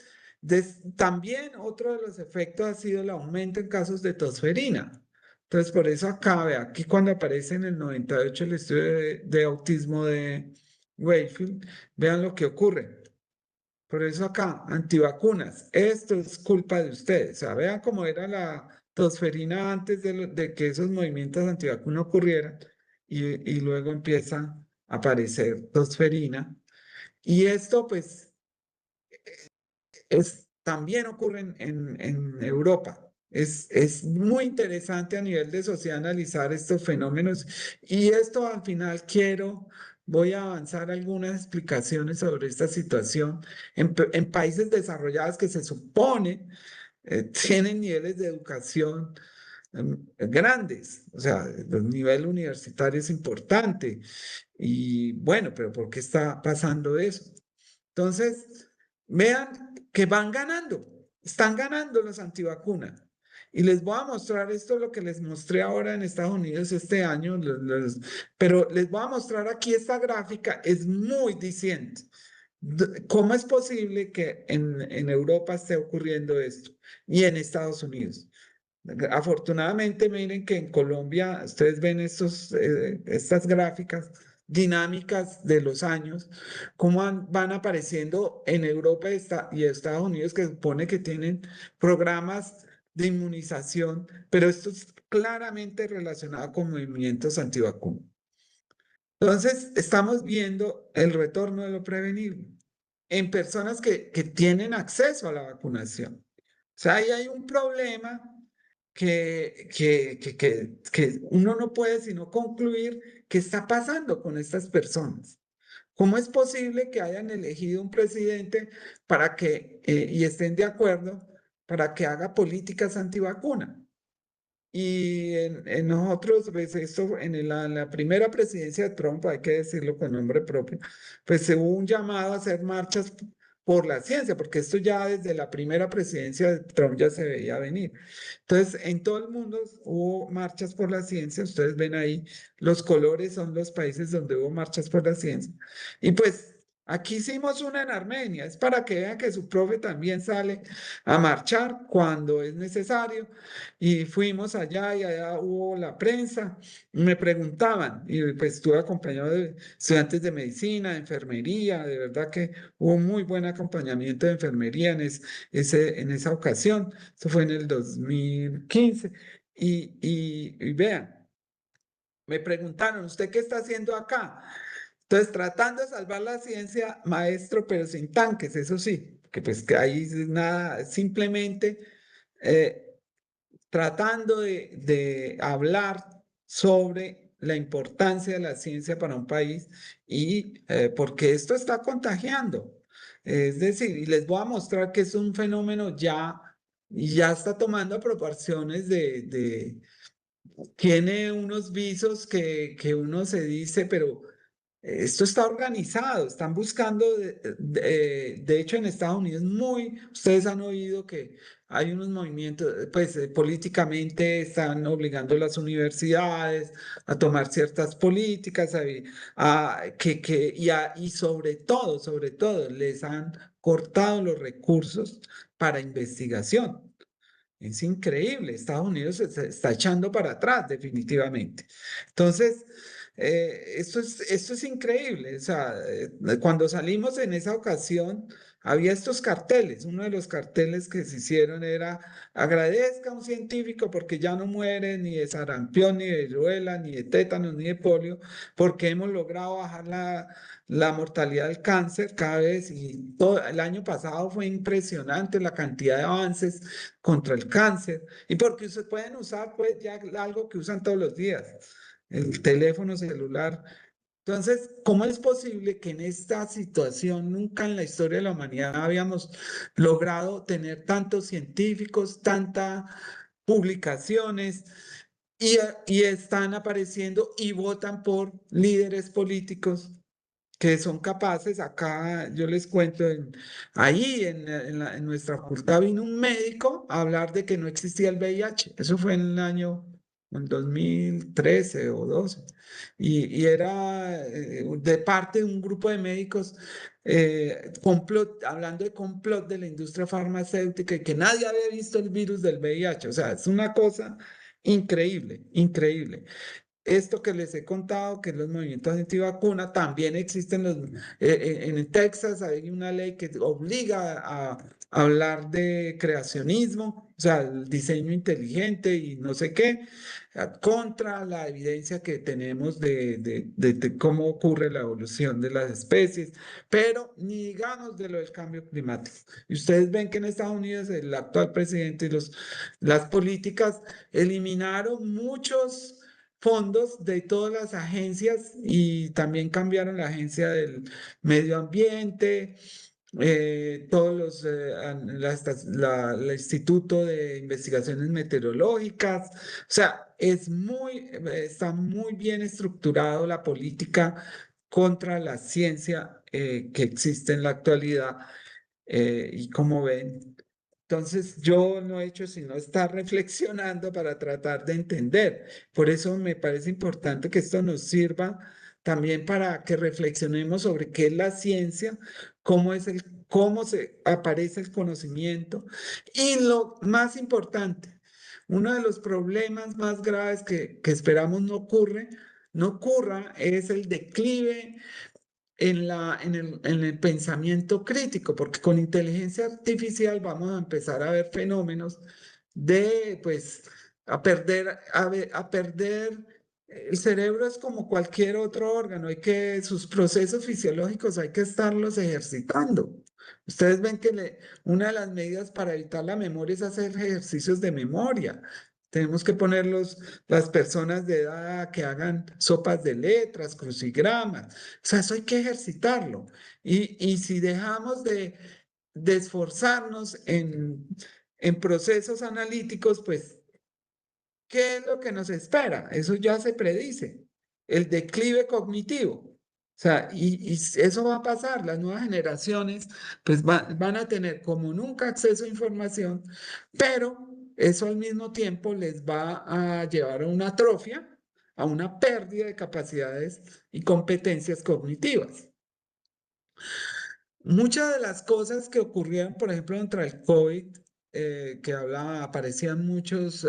también otro de los efectos ha sido el aumento en casos de tosferina. Entonces, por eso acá, vea, aquí cuando aparece en el 98 el estudio de autismo de Wakefield, vean lo que ocurre. Por eso acá, antivacunas, esto es culpa de ustedes. O sea, vean cómo era la tosferina antes de que esos movimientos antivacunas ocurrieran y luego empieza a aparecer tosferina. Y esto pues también ocurre en Europa. Es muy interesante a nivel de sociedad analizar estos fenómenos y esto al final voy a avanzar algunas explicaciones sobre esta situación en países desarrollados que se supone tienen niveles de educación grandes, o sea, el nivel universitario es importante y bueno, pero ¿por qué está pasando eso? Entonces, vean que van ganando, están ganando los antivacunas. Y les voy a mostrar esto, lo que les mostré ahora en Estados Unidos este año, pero les voy a mostrar aquí esta gráfica, es muy diciente. ¿Cómo es posible que en Europa esté ocurriendo esto y en Estados Unidos? Afortunadamente, miren que en Colombia, ustedes ven estas gráficas dinámicas de los años, cómo van apareciendo en Europa y Estados Unidos, que supone que tienen programas de inmunización, pero esto es claramente relacionado con movimientos antivacunas. Entonces, estamos viendo el retorno de lo prevenible en personas que tienen acceso a la vacunación. O sea, ahí hay un problema que uno no puede sino concluir qué está pasando con estas personas. ¿Cómo es posible que hayan elegido un presidente y estén de acuerdo para que haga políticas antivacuna? Y en nosotros, pues esto, la primera presidencia de Trump, hay que decirlo con nombre propio, pues se hubo un llamado a hacer marchas por la ciencia, porque esto ya desde la primera presidencia de Trump ya se veía venir. Entonces, en todo el mundo hubo marchas por la ciencia, ustedes ven ahí, los colores son los países donde hubo marchas por la ciencia. Y pues aquí hicimos una en Armenia, es para que vean que su profe también sale a marchar cuando es necesario. Y fuimos allá y allá hubo la prensa. Me preguntaban, y pues estuve acompañado de estudiantes de medicina, de enfermería, de verdad que hubo muy buen acompañamiento de enfermería en esa ocasión. Eso fue en el 2015. Y vean, me preguntaron, ¿usted qué está haciendo acá? Entonces, tratando de salvar la ciencia, maestro, pero sin tanques, eso sí, que pues que ahí nada, simplemente eh, tratando de hablar sobre la importancia de la ciencia para un país y porque esto está contagiando. Es decir, y les voy a mostrar que es un fenómeno ya, y ya está tomando proporciones tiene unos visos que uno se dice, pero esto está organizado, están buscando, de hecho en Estados Unidos ustedes han oído que hay unos movimientos, pues políticamente están obligando a las universidades a tomar ciertas políticas y sobre todo, les han cortado los recursos para investigación. Es increíble, Estados Unidos se está echando para atrás definitivamente. Entonces, esto es increíble. O sea, cuando salimos en esa ocasión, había estos carteles. Uno de los carteles que se hicieron era agradezca a un científico porque ya no muere ni de sarampión, ni de viruela, ni de tétanos, ni de polio, porque hemos logrado bajar la mortalidad del cáncer cada vez y todo, el año pasado fue impresionante la cantidad de avances contra el cáncer y porque se pueden usar pues ya algo que usan todos los días, el teléfono celular. Entonces, ¿cómo es posible que en esta situación nunca en la historia de la humanidad habíamos logrado tener tantos científicos, tantas publicaciones y están apareciendo y votan por líderes políticos que son capaces? Acá yo les cuento, ahí en nuestra facultad vino un médico a hablar de que no existía el VIH. Eso fue en el año en 2013 o 12. Y era de parte de un grupo de médicos hablando de complot de la industria farmacéutica y que nadie había visto el virus del VIH. O sea, es una cosa increíble, increíble. Esto que les he contado, que es los movimientos antivacuna, también existen en Texas hay una ley que obliga a hablar de creacionismo, o sea, el diseño inteligente y no sé qué, contra la evidencia que tenemos de cómo ocurre la evolución de las especies, pero ni digamos de lo del cambio climático. Y ustedes ven que en Estados Unidos el actual presidente y las políticas eliminaron muchos fondos de todas las agencias y también cambiaron la agencia del medio ambiente, todos el Instituto de Investigaciones Meteorológicas. O sea, está muy bien estructurado la política contra la ciencia que existe en la actualidad. Y como ven, entonces yo no he hecho sino estar reflexionando para tratar de entender. Por eso me parece importante que esto nos sirva también para que reflexionemos sobre qué es la ciencia, cómo se aparece el conocimiento y lo más importante, uno de los problemas más graves que esperamos no ocurra es el declive en el pensamiento crítico, porque con inteligencia artificial vamos a empezar a ver fenómenos pues, a perder. El cerebro es como cualquier otro órgano, sus procesos fisiológicos hay que estarlos ejercitando. Ustedes ven que una de las medidas para evitar la memoria es hacer ejercicios de memoria. Tenemos que las personas de edad que hagan sopas de letras, crucigramas. O sea, eso hay que ejercitarlo. Y si dejamos de esforzarnos en procesos analíticos, pues ¿qué es lo que nos espera? Eso ya se predice, el declive cognitivo. O sea, y eso va a pasar, las nuevas generaciones pues van a tener como nunca acceso a información, pero eso al mismo tiempo les va a llevar a una atrofia, a una pérdida de capacidades y competencias cognitivas. Muchas de las cosas que ocurrieron, por ejemplo, contra el COVID, que hablaba, aparecían muchos,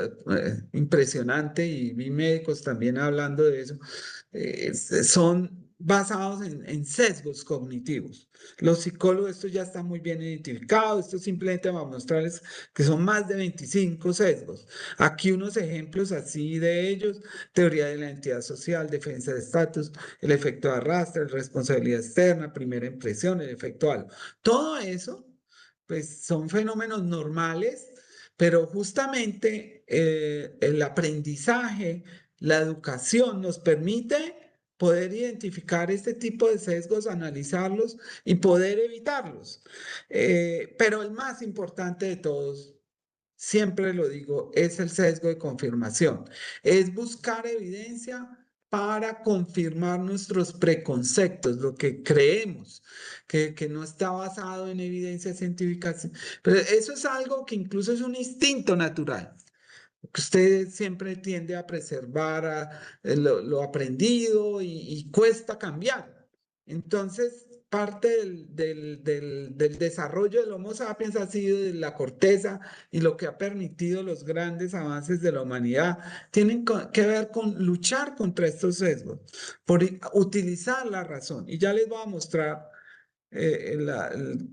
impresionante, y vi médicos también hablando de eso, son basados en sesgos cognitivos. Los psicólogos, esto ya está muy bien identificado, esto simplemente va a mostrarles que son más de 25 sesgos. Aquí unos ejemplos así de ellos: teoría de la identidad social, defensa de estatus, el efecto de arrastre, responsabilidad externa, primera impresión, el efecto halo. Todo eso, pues son fenómenos normales, pero justamente el aprendizaje, la educación nos permite poder identificar este tipo de sesgos, analizarlos y poder evitarlos. Pero el más importante de todos, siempre lo digo, es el sesgo de confirmación. Es buscar evidencia para confirmar nuestros preconceptos, lo que creemos, que no está basado en evidencia científica. Pero eso es algo que incluso es un instinto natural, que usted siempre tiende a preservar lo aprendido, y cuesta cambiar. Entonces, parte del desarrollo del Homo sapiens ha sido de la corteza, y lo que ha permitido los grandes avances de la humanidad tienen que ver con luchar contra estos sesgos, por utilizar la razón. Y ya les voy a mostrar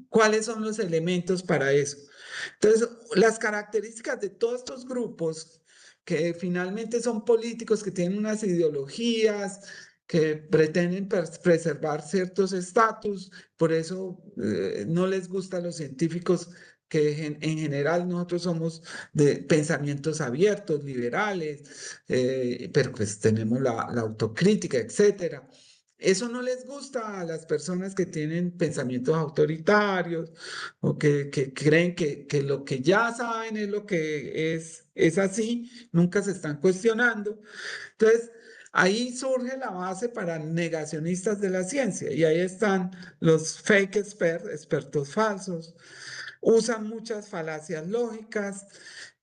cuáles son los elementos para eso. Entonces, las características de todos estos grupos, que finalmente son políticos, que tienen unas ideologías, que pretenden preservar ciertos estatus, por eso no les gusta a los científicos, que en general nosotros somos de pensamientos abiertos, liberales, pero pues tenemos la autocrítica, etcétera. Eso no les gusta a las personas que tienen pensamientos autoritarios, o que creen que lo que ya saben es lo que es así, nunca se están cuestionando. Entonces, ahí surge la base para negacionistas de la ciencia, y ahí están los fake experts, expertos falsos. Usan muchas falacias lógicas,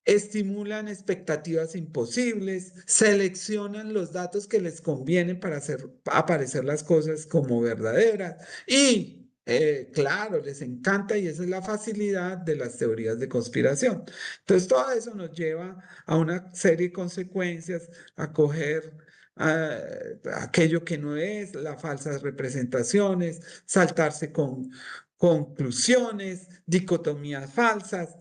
estimulan expectativas imposibles, seleccionan los datos que les convienen para hacer aparecer las cosas como verdaderas, y claro, les encanta, y esa es la facilidad de las teorías de conspiración. Entonces, todo eso nos lleva a una serie de consecuencias, a coger aquello que no es, las falsas representaciones, saltarse con conclusiones, dicotomías falsas.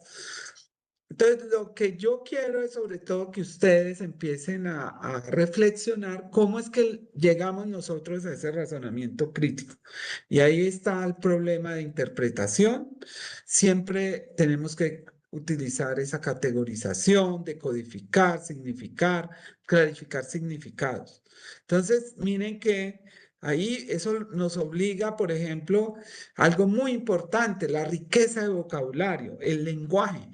Entonces, lo que yo quiero es sobre todo que ustedes empiecen a reflexionar cómo es que llegamos nosotros a ese razonamiento crítico. Y ahí está el problema de interpretación. Siempre tenemos que utilizar esa categorización, decodificar, significar, clarificar significados. Entonces, miren que ahí eso nos obliga, por ejemplo, algo muy importante: la riqueza de vocabulario, el lenguaje.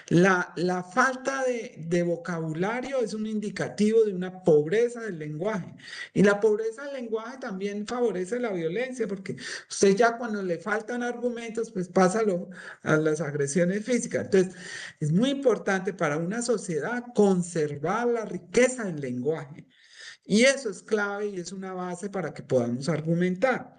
La falta de vocabulario es un indicativo de una pobreza del lenguaje. Y la pobreza del lenguaje también favorece la violencia, porque usted ya cuando le faltan argumentos, pues pasa a las agresiones físicas. Entonces, es muy importante para una sociedad conservar la riqueza del lenguaje. Y eso es clave, y es una base para que podamos argumentar,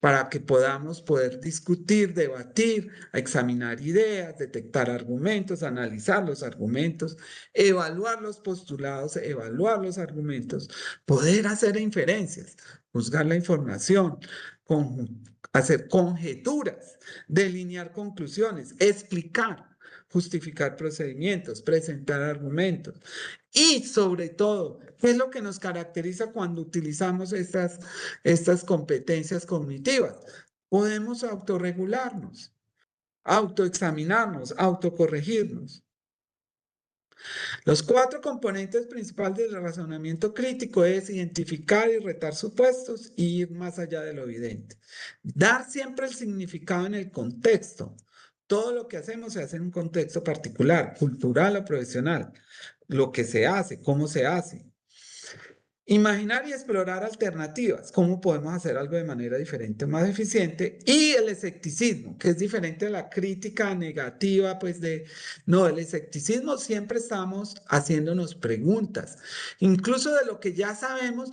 para que podamos poder discutir, debatir, examinar ideas, detectar argumentos, analizar los argumentos, evaluar los postulados, evaluar los argumentos, poder hacer inferencias, juzgar la información, hacer conjeturas, delinear conclusiones, explicar, justificar procedimientos, presentar argumentos. Y sobre todo, ¿qué es lo que nos caracteriza cuando utilizamos estas competencias cognitivas? Podemos autorregularnos, autoexaminarnos, autocorregirnos. Los cuatro componentes principales del razonamiento crítico es identificar y retar supuestos, y ir más allá de lo evidente. Dar siempre el significado en el contexto. Todo lo que hacemos se hace en un contexto particular, cultural o profesional. lo que se hace, cómo se hace. Imaginar y explorar alternativas, cómo podemos hacer algo de manera diferente, más eficiente, y el escepticismo, que es diferente a la crítica negativa, pues no, el escepticismo siempre estamos haciéndonos preguntas, incluso de lo que ya sabemos,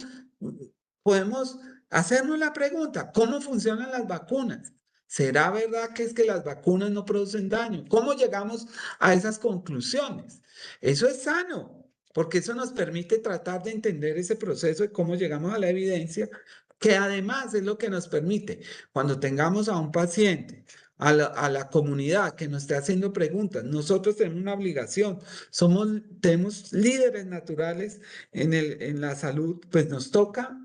podemos hacernos la pregunta, ¿cómo funcionan las vacunas? ¿Será verdad que es que las vacunas no producen daño? ¿Cómo llegamos a esas conclusiones? Eso es sano porque eso nos permite tratar de entender ese proceso de cómo llegamos a la evidencia, que además es lo que nos permite, cuando tengamos a un paciente, a la comunidad que nos esté haciendo preguntas, nosotros tenemos una obligación, tenemos líderes naturales en la salud, pues nos toca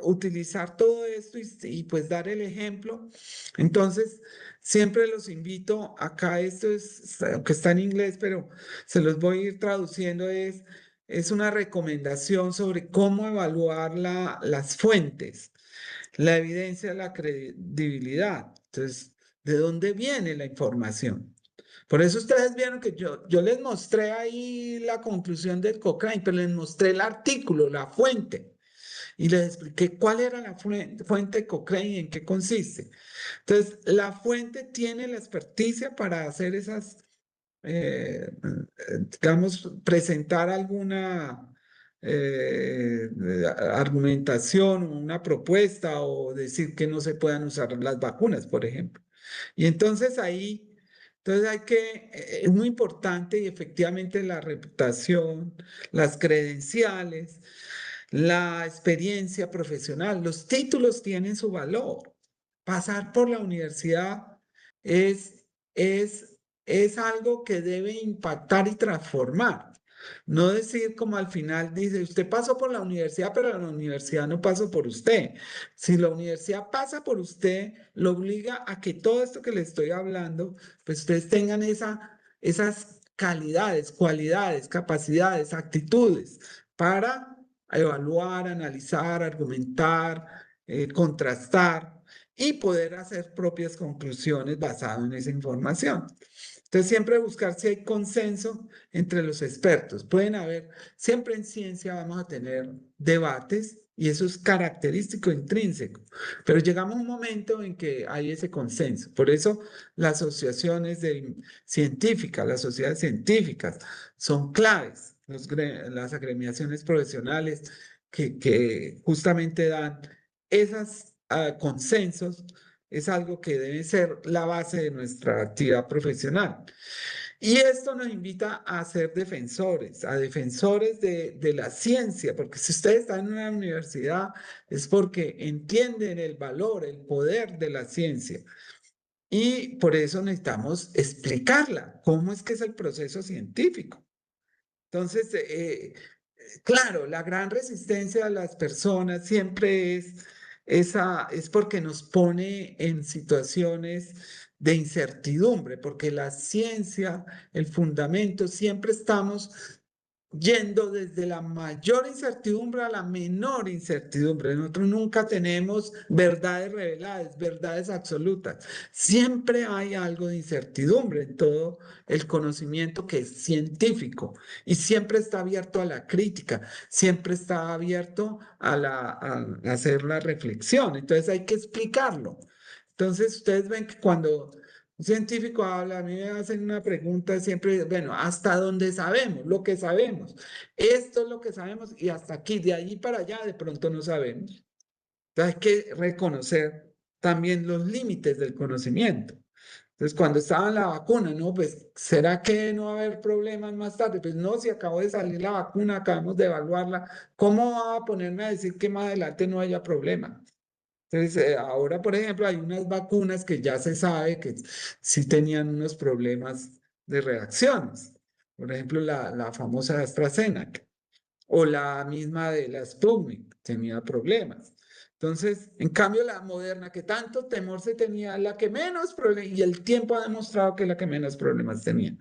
utilizar todo esto pues dar el ejemplo. Entonces, siempre los invito, acá esto es, aunque está en inglés, pero se los voy a ir traduciendo, es una recomendación sobre cómo evaluar las fuentes, la evidencia, la credibilidad. Entonces, ¿de dónde viene la información? Por eso ustedes vieron que yo les mostré ahí la conclusión del Cochrane, pero les mostré el artículo, la fuente y les expliqué cuál era la fuente Cochrane y en qué consiste. Entonces, la fuente tiene la experticia para hacer esas, digamos, presentar alguna argumentación, una propuesta o decir que no se puedan usar las vacunas, por ejemplo. Y entonces ahí, es muy importante y efectivamente la reputación, las credenciales, la experiencia profesional, los títulos tienen su valor. Pasar por la universidad es, es algo que debe impactar y transformar. No decir como al final dice, usted pasó por la universidad, pero la universidad no pasó por usted. Si la universidad pasa por usted, lo obliga a que todo esto que le estoy hablando, pues ustedes tengan esas calidades, cualidades, capacidades, actitudes para evaluar, analizar, argumentar, contrastar y poder hacer propias conclusiones basadas en esa información. Entonces, siempre buscar si hay consenso entre los expertos. Pueden haber, siempre en ciencia vamos a tener debates y eso es característico intrínseco, pero llegamos a un momento en que hay ese consenso. Por eso las asociaciones científicas, las sociedades científicas son claves, las agremiaciones profesionales que justamente dan esos consensos es algo que debe ser la base de nuestra actividad profesional. Y esto nos invita a ser defensores, a defensores de la ciencia, porque si ustedes están en una universidad es porque entienden el valor, el poder de la ciencia. Y por eso necesitamos explicarla, cómo es que es el proceso científico. Entonces, claro, la gran resistencia de las personas siempre es porque nos pone en situaciones de incertidumbre, porque la ciencia, el fundamento, siempre estamos yendo desde la mayor incertidumbre a la menor incertidumbre. Nosotros nunca tenemos verdades reveladas, verdades absolutas. Siempre hay algo de incertidumbre en todo el conocimiento que es científico y siempre está abierto a la crítica, siempre está abierto a hacer la reflexión. Entonces hay que explicarlo. Entonces ustedes ven que cuando un científico habla, a mí me hacen una pregunta siempre, bueno, hasta dónde sabemos, lo que sabemos. Esto es lo que sabemos y hasta aquí, de allí para allá, de pronto no sabemos. Entonces hay que reconocer también los límites del conocimiento. Entonces, cuando estaba en la vacuna, no, pues, ¿será que no va a haber problemas más tarde? Pues no, si acabó de salir la vacuna, acabamos de evaluarla, ¿cómo va a ponerme a decir que más adelante no haya problemas? Entonces, ahora, por ejemplo, hay unas vacunas que ya se sabe que sí tenían unos problemas de reacciones. Por ejemplo, la famosa AstraZeneca o la misma de la Sputnik tenía problemas. Entonces, en cambio, la Moderna, que tanto temor se tenía, la que menos problemas, y el tiempo ha demostrado que la que menos problemas tenía.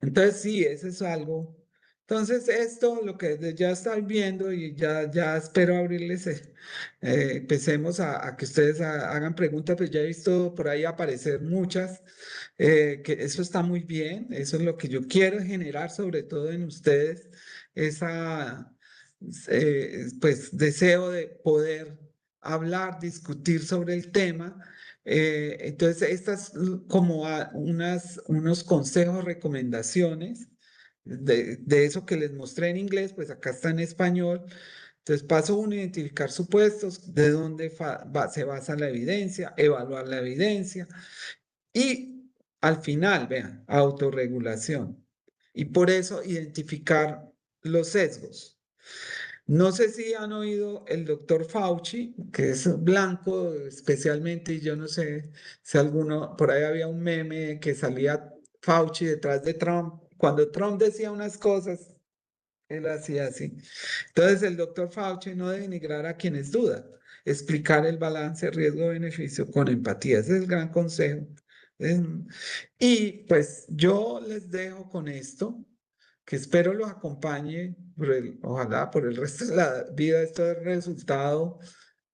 Entonces, sí, eso es algo Entonces, esto, lo que ya estoy viendo y ya espero abrirles, empecemos a que ustedes hagan preguntas, pues ya he visto por ahí aparecer muchas, que eso está muy bien, eso es lo que yo quiero generar, sobre todo en ustedes, esa, pues, deseo de poder hablar, discutir sobre el tema. Entonces, estas como unos consejos, recomendaciones de eso que les mostré en inglés, pues acá está en español. Entonces, paso uno, identificar supuestos, de dónde se basa la evidencia, evaluar la evidencia y al final, vean, autorregulación. Y por eso identificar los sesgos. No sé si han oído el doctor Fauci, que es blanco especialmente, y yo no sé si alguno, por ahí había un meme que salía Fauci detrás de Trump. Cuando Trump decía unas cosas, él hacía así. Entonces el doctor Fauci no debe denigrar a quienes dudan, explicar el balance riesgo-beneficio con empatía. Ese es el gran consejo. Es- Y pues yo les dejo con esto que espero los acompañe, ojalá por el resto de la vida, esto es resultado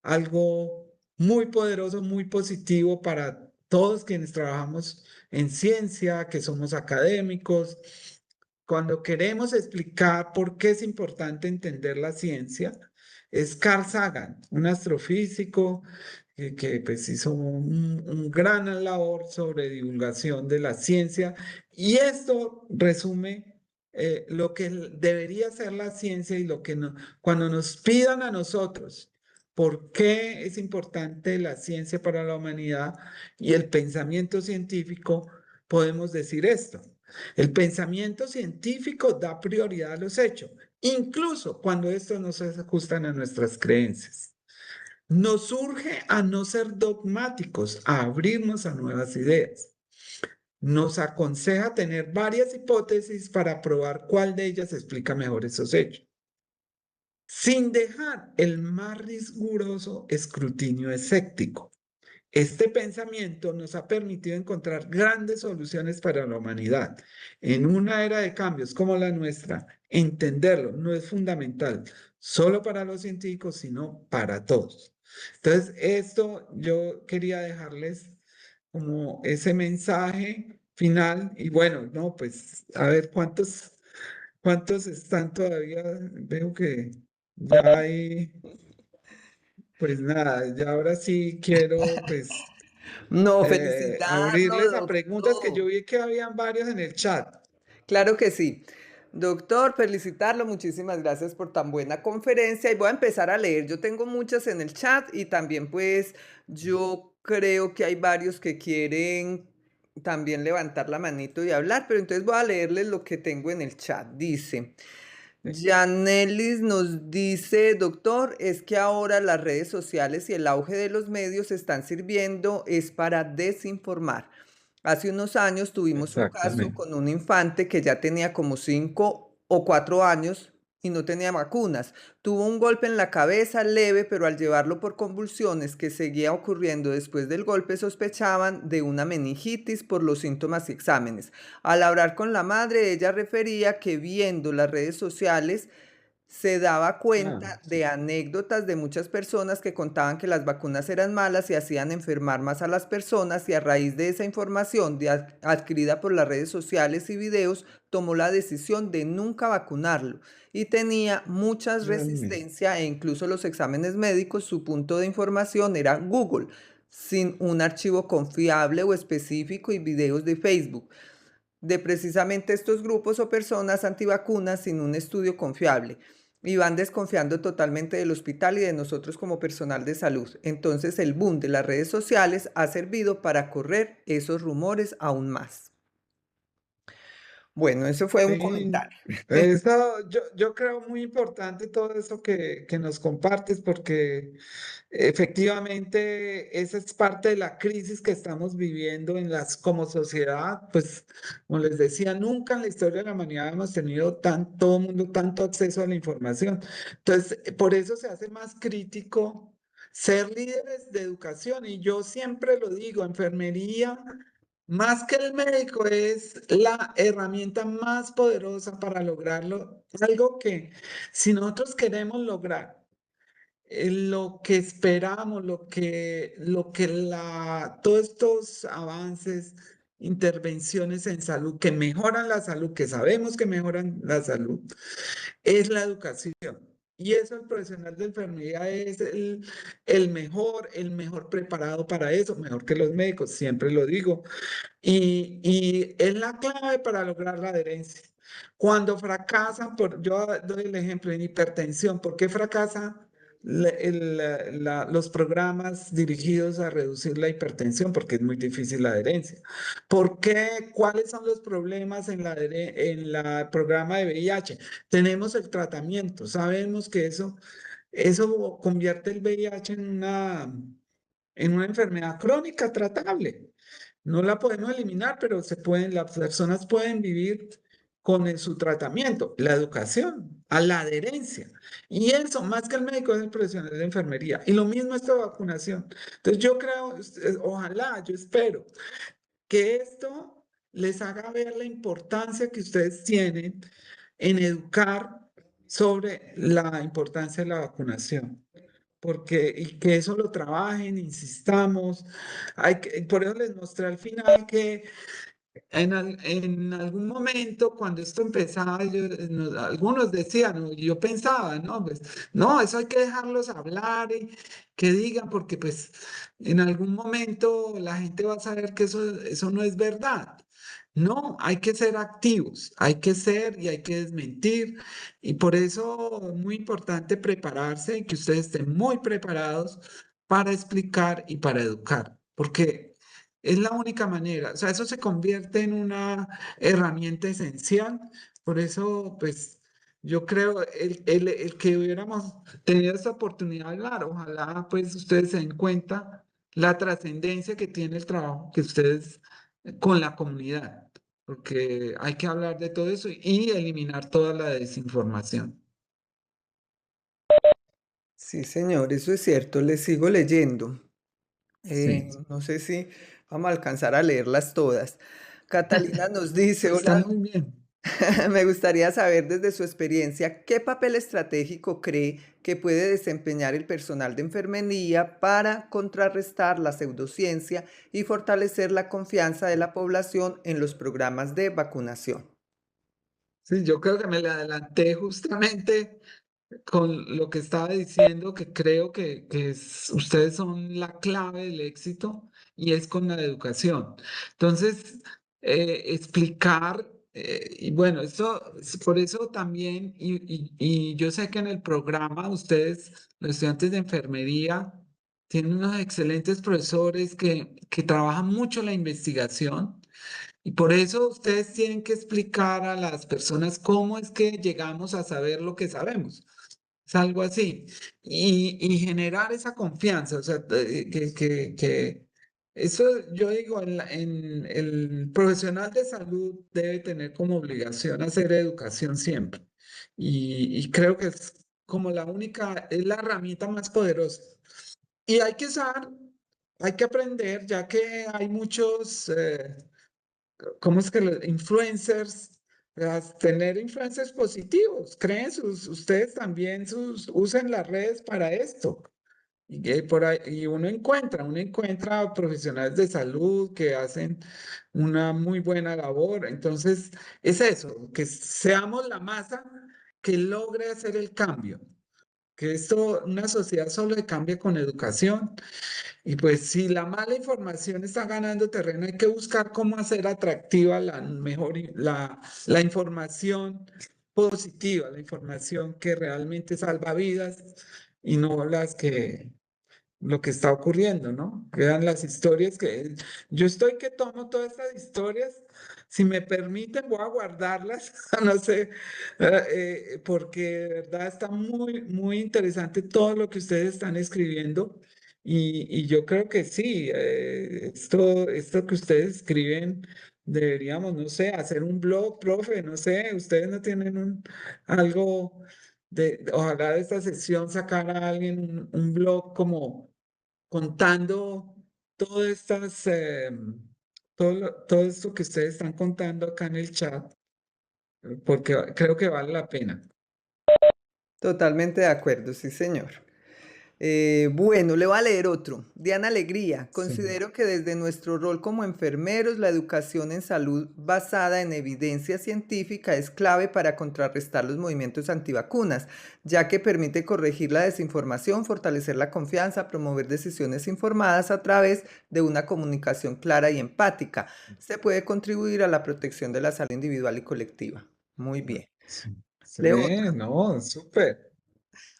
algo muy poderoso, muy positivo para todos quienes trabajamos en ciencia, que somos académicos. Cuando queremos explicar por qué es importante entender la ciencia, es Carl Sagan, un astrofísico que pues hizo un gran labor sobre divulgación de la ciencia y esto resume lo que debería ser la ciencia y lo que no, cuando nos pidan a nosotros por qué es importante la ciencia para la humanidad y el pensamiento científico, podemos decir esto. El pensamiento científico da prioridad a los hechos, incluso cuando estos no se ajustan a nuestras creencias. Nos urge a no ser dogmáticos, a abrirnos a nuevas ideas. Nos aconseja tener varias hipótesis para probar cuál de ellas explica mejor esos hechos, sin dejar el más riguroso escrutinio escéptico. Este pensamiento nos ha permitido encontrar grandes soluciones para la humanidad. En una era de cambios como la nuestra, entenderlo no es fundamental solo para los científicos, sino para todos. Entonces, esto yo quería dejarles como ese mensaje final y bueno, no, pues a ver cuántos están todavía. Veo que ya hay, pues nada, ya ahora sí quiero pues No, felicitarlo, abrirles a preguntas que doctor. yo vi que habían varios en el chat. Claro que sí. Doctor, felicitarlo, muchísimas gracias por tan buena conferencia y voy a empezar a leer. Yo tengo muchas en el chat y también pues yo creo que hay varios que quieren también levantar la manito y hablar, pero entonces voy a leerles lo que tengo en el chat. Dice, Janelis nos dice, doctor, es que ahora las redes sociales y el auge de los medios están sirviendo es para desinformar. Hace unos años tuvimos un caso Exactamente. con un infante que ya tenía como 5 o 4 años y no tenía vacunas. Tuvo un golpe en la cabeza leve, pero al llevarlo por convulsiones que seguía ocurriendo después del golpe sospechaban de una meningitis por los síntomas y exámenes. Al hablar con la madre, ella refería que viendo las redes sociales se daba Ah, cuenta sí. de anécdotas de muchas personas que contaban que las vacunas eran malas y hacían enfermar más a las personas y a raíz de esa información adquirida por las redes sociales y videos tomó la decisión de nunca vacunarlo y tenía muchas Realmente. resistencia e incluso los exámenes médicos su punto de información era Google sin un archivo confiable o específico y videos de Facebook de precisamente estos grupos o personas antivacunas sin un estudio confiable y van desconfiando totalmente del hospital y de nosotros como personal de salud. Entonces el boom de las redes sociales ha servido para correr esos rumores aún más. Bueno, eso fue un Sí, comentario. eso yo creo muy importante todo eso que nos compartes porque efectivamente esa es parte de la crisis que estamos viviendo como sociedad. Pues como les decía, nunca en la historia de la humanidad hemos tenido todo el mundo tanto acceso a la información. Entonces, por eso se hace más crítico ser líderes de educación y yo siempre lo digo, enfermería. más que el médico, es la herramienta más poderosa para lograrlo. Algo que si nosotros queremos lograr lo que esperamos, todos estos avances, intervenciones en salud que mejoran la salud, que sabemos que mejoran la salud, es la educación. Y eso el profesional de enfermería es el mejor preparado para eso, mejor que los médicos, siempre lo digo. Y es la clave para lograr la adherencia. Cuando fracasan, yo doy el ejemplo en hipertensión, ¿por qué fracasan los programas dirigidos a reducir la hipertensión? Porque es muy difícil la adherencia. ¿Por qué? ¿Cuáles son los problemas en la programa de VIH? Tenemos el tratamiento, sabemos que eso convierte el VIH en una enfermedad crónica tratable. No la podemos eliminar, pero las personas pueden vivir con su tratamiento, la educación, a la adherencia. Y eso, más que el médico, es el profesional de enfermería. Y lo mismo esta vacunación. Entonces yo creo, ojalá, yo espero que esto les haga ver la importancia que ustedes tienen en educar sobre la importancia de la vacunación y que eso lo trabajen, insistamos. Por eso les mostré al final que en algún momento, cuando esto empezaba, algunos decían, ¿no? Yo pensaba, no, pues, no, eso hay que dejarlos hablar y que digan, porque pues en algún momento la gente va a saber que eso no es verdad. No, hay que ser activos, hay que ser y hay que desmentir. Y por eso es muy importante prepararse y que ustedes estén muy preparados para explicar y para educar, porque es la única manera. O sea, eso se convierte en una herramienta esencial. Por eso, pues, yo creo el que hubiéramos tenido esta oportunidad de hablar, ojalá pues ustedes se den cuenta la trascendencia que tiene el trabajo que ustedes con la comunidad, porque hay que hablar de todo eso y eliminar toda la desinformación. Sí, señor, eso es cierto. Le sigo leyendo. Sí, No sé si vamos a alcanzar a leerlas todas. Catalina nos dice, está hola, muy bien. me gustaría saber desde su experiencia qué papel estratégico cree que puede desempeñar el personal de enfermería para contrarrestar la pseudociencia y fortalecer la confianza de la población en los programas de vacunación. Sí, yo creo que me le adelanté justamente con lo que estaba diciendo, que creo que ustedes son la clave del éxito y es con la educación. Entonces, explicar, y bueno, por eso también, y yo sé que en el programa ustedes, los estudiantes de enfermería, tienen unos excelentes profesores que trabajan mucho la investigación. Y por eso ustedes tienen que explicar a las personas cómo es que llegamos a saber lo que sabemos. Es algo así. Y generar esa confianza. O sea, que eso yo digo, el profesional de salud debe tener como obligación hacer educación siempre. Y creo que es como es la herramienta más poderosa. Y hay que usar, hay que aprender, ya que hay muchos... ¿cómo es que los influencers, tener influencers positivos, ustedes también usen las redes para esto? Y, por ahí, y uno encuentra profesionales de salud que hacen una muy buena labor. Entonces, es eso, que seamos la masa que logre hacer el cambio. Que esto, una sociedad solo se cambia con educación y pues si la mala información está ganando terreno, hay que buscar cómo hacer atractiva la información positiva, la información que realmente salva vidas y no lo que está ocurriendo, ¿no? Vean las historias yo estoy que tomo todas estas historias, si me permiten voy a guardarlas, no sé, porque de verdad está muy, muy interesante todo lo que ustedes están escribiendo y yo creo que sí, esto que ustedes escriben, deberíamos, no sé, hacer un blog, profe, no sé, ustedes no tienen algo ojalá de esta sesión sacar a alguien un blog como contando todas estas, todo esto que ustedes están contando acá en el chat, porque creo que vale la pena. Totalmente de acuerdo, sí, señor. Bueno, le voy a leer otro. Diana Alegría, Sí. considero que desde nuestro rol como enfermeros, la educación en salud basada en evidencia científica es clave para contrarrestar los movimientos antivacunas, ya que permite corregir la desinformación, fortalecer la confianza, promover decisiones informadas a través de una comunicación clara y empática. Se puede contribuir a la protección de la salud individual y colectiva. Muy bien. Sí, Leo. sí, no, súper.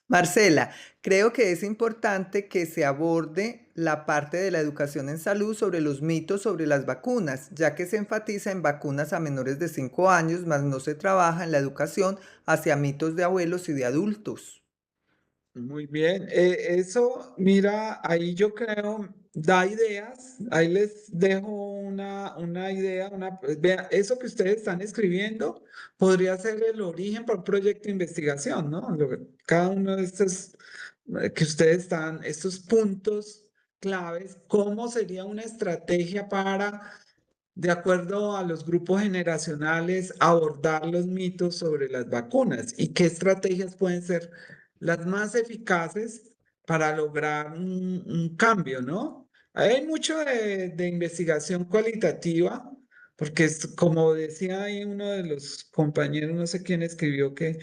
Marcela, creo que es importante que se aborde la parte de la educación en salud sobre los mitos sobre las vacunas, ya que se enfatiza en vacunas a menores de 5 años, mas no se trabaja en la educación hacia mitos de abuelos y de adultos. Muy bien, eso, mira, ahí yo creo, da ideas, ahí les dejo una idea, vea, eso que ustedes están escribiendo podría ser el origen para un proyecto de investigación, ¿no? Cada uno de estos que ustedes están, estos puntos claves, ¿cómo sería una estrategia para, de acuerdo a los grupos generacionales, abordar los mitos sobre las vacunas y qué estrategias pueden ser las más eficaces para lograr un cambio, ¿no? Hay mucho de investigación cualitativa, porque es, como decía ahí uno de los compañeros, no sé quién escribió, que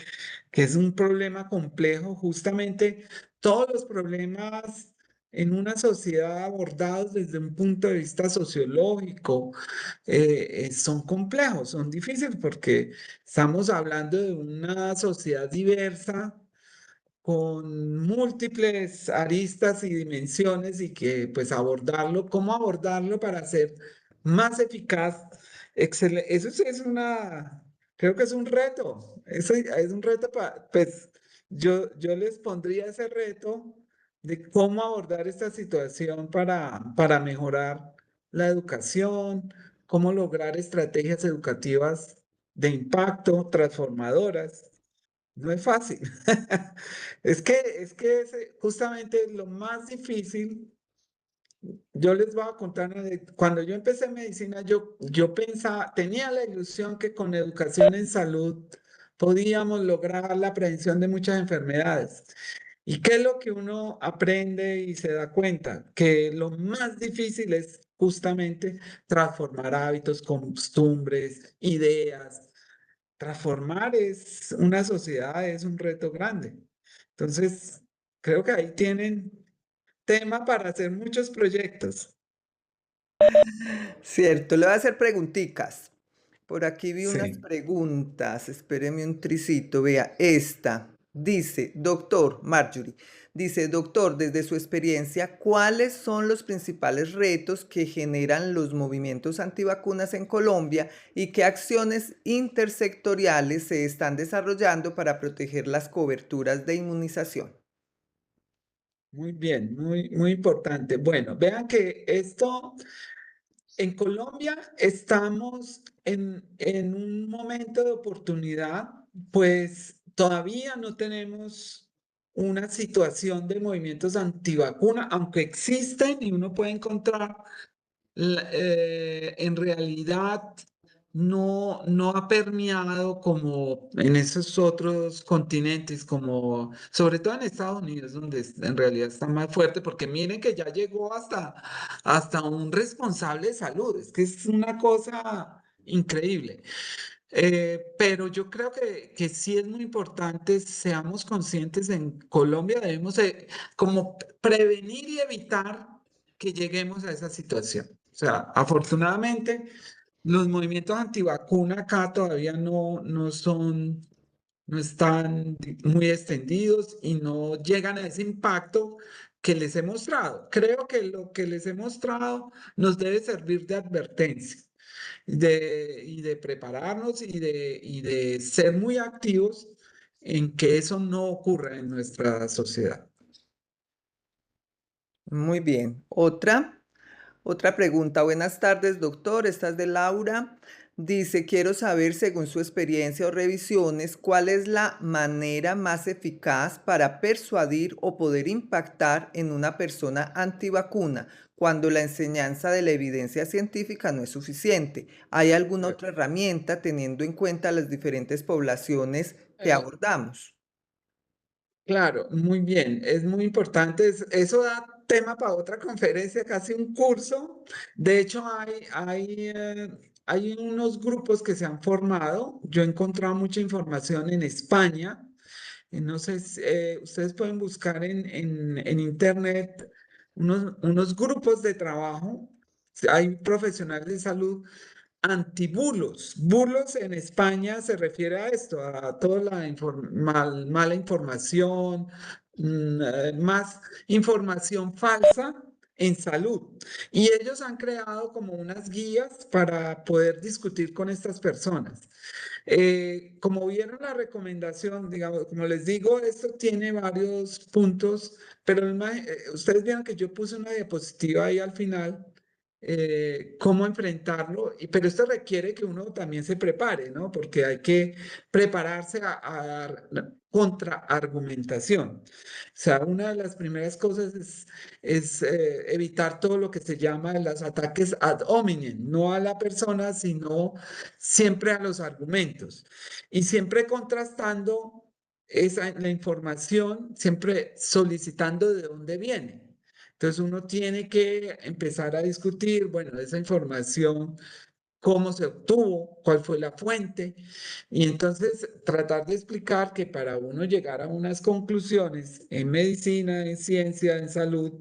es un problema complejo, justamente todos los problemas en una sociedad abordados desde un punto de vista sociológico son complejos, son difíciles porque estamos hablando de una sociedad diversa con múltiples aristas y dimensiones y que pues abordarlo, cómo abordarlo para ser más eficaz. Eso sí es creo que es un reto, eso es un reto para, pues yo les pondría ese reto de cómo abordar esta situación para mejorar la educación, cómo lograr estrategias educativas de impacto, transformadoras. No es fácil. Justamente lo más difícil, yo les voy a contar, cuando yo empecé medicina, yo pensaba, tenía la ilusión que con educación en salud podíamos lograr la prevención de muchas enfermedades. ¿Y qué es lo que uno aprende y se da cuenta? Que lo más difícil es justamente transformar hábitos, costumbres, ideas. Transformar es una sociedad, es un reto grande. Entonces, creo que ahí tienen tema para hacer muchos proyectos. Cierto, le voy a hacer preguntitas. Por aquí vi unas Sí. preguntas. Espéreme un tricito. Vea, esta dice, doctor Marjorie, dice, doctor, desde su experiencia, ¿cuáles son los principales retos que generan los movimientos antivacunas en Colombia y qué acciones intersectoriales se están desarrollando para proteger las coberturas de inmunización? Muy bien, muy importante. Bueno, vean que esto en Colombia estamos en un momento de oportunidad, pues todavía no tenemos una situación de movimientos antivacuna, aunque existen y uno puede encontrar, en realidad no ha permeado como en esos otros continentes, como sobre todo en Estados Unidos, donde en realidad está más fuerte, porque miren que ya llegó hasta un responsable de salud, es que es una cosa increíble. Pero yo creo que sí es muy importante, seamos conscientes en Colombia, debemos como prevenir y evitar que lleguemos a esa situación. O sea, afortunadamente, los movimientos antivacuna acá todavía no están muy extendidos y no llegan a ese impacto que les he mostrado. Creo que lo que les he mostrado nos debe servir de advertencia y de prepararnos y de ser muy activos en que eso no ocurra en nuestra sociedad. Muy bien. Otra pregunta. Buenas tardes, doctor. Esta es de Laura. Dice, quiero saber, según su experiencia o revisiones, cuál es la manera más eficaz para persuadir o poder impactar en una persona antivacuna cuando la enseñanza de la evidencia científica no es suficiente. ¿Hay alguna otra herramienta teniendo en cuenta las diferentes poblaciones que Eh, abordamos? Claro, muy bien, es muy importante. Eso da tema para otra conferencia, casi un curso. De hecho, hay unos grupos que se han formado. Yo he encontrado mucha información en España. No sé, ustedes pueden buscar en internet unos grupos de trabajo. Hay profesionales de salud antibulos. Bulos en España se refiere a esto, a toda la mala información, más información falsa en salud. Y ellos han creado como unas guías para poder discutir con estas personas. Como vieron la recomendación, digamos, como les digo, esto tiene varios puntos, pero ustedes vieron que yo puse una diapositiva ahí al final, cómo enfrentarlo, pero esto requiere que uno también se prepare, ¿no? Porque hay que prepararse a la contraargumentación. O sea, una de las primeras cosas es evitar todo lo que se llama los ataques ad hominem, no a la persona, sino siempre a los argumentos y siempre contrastando la información, siempre solicitando de dónde viene. Entonces uno tiene que empezar a discutir, bueno, esa información, cómo se obtuvo, cuál fue la fuente, y entonces tratar de explicar que para uno llegar a unas conclusiones en medicina, en ciencia, en salud,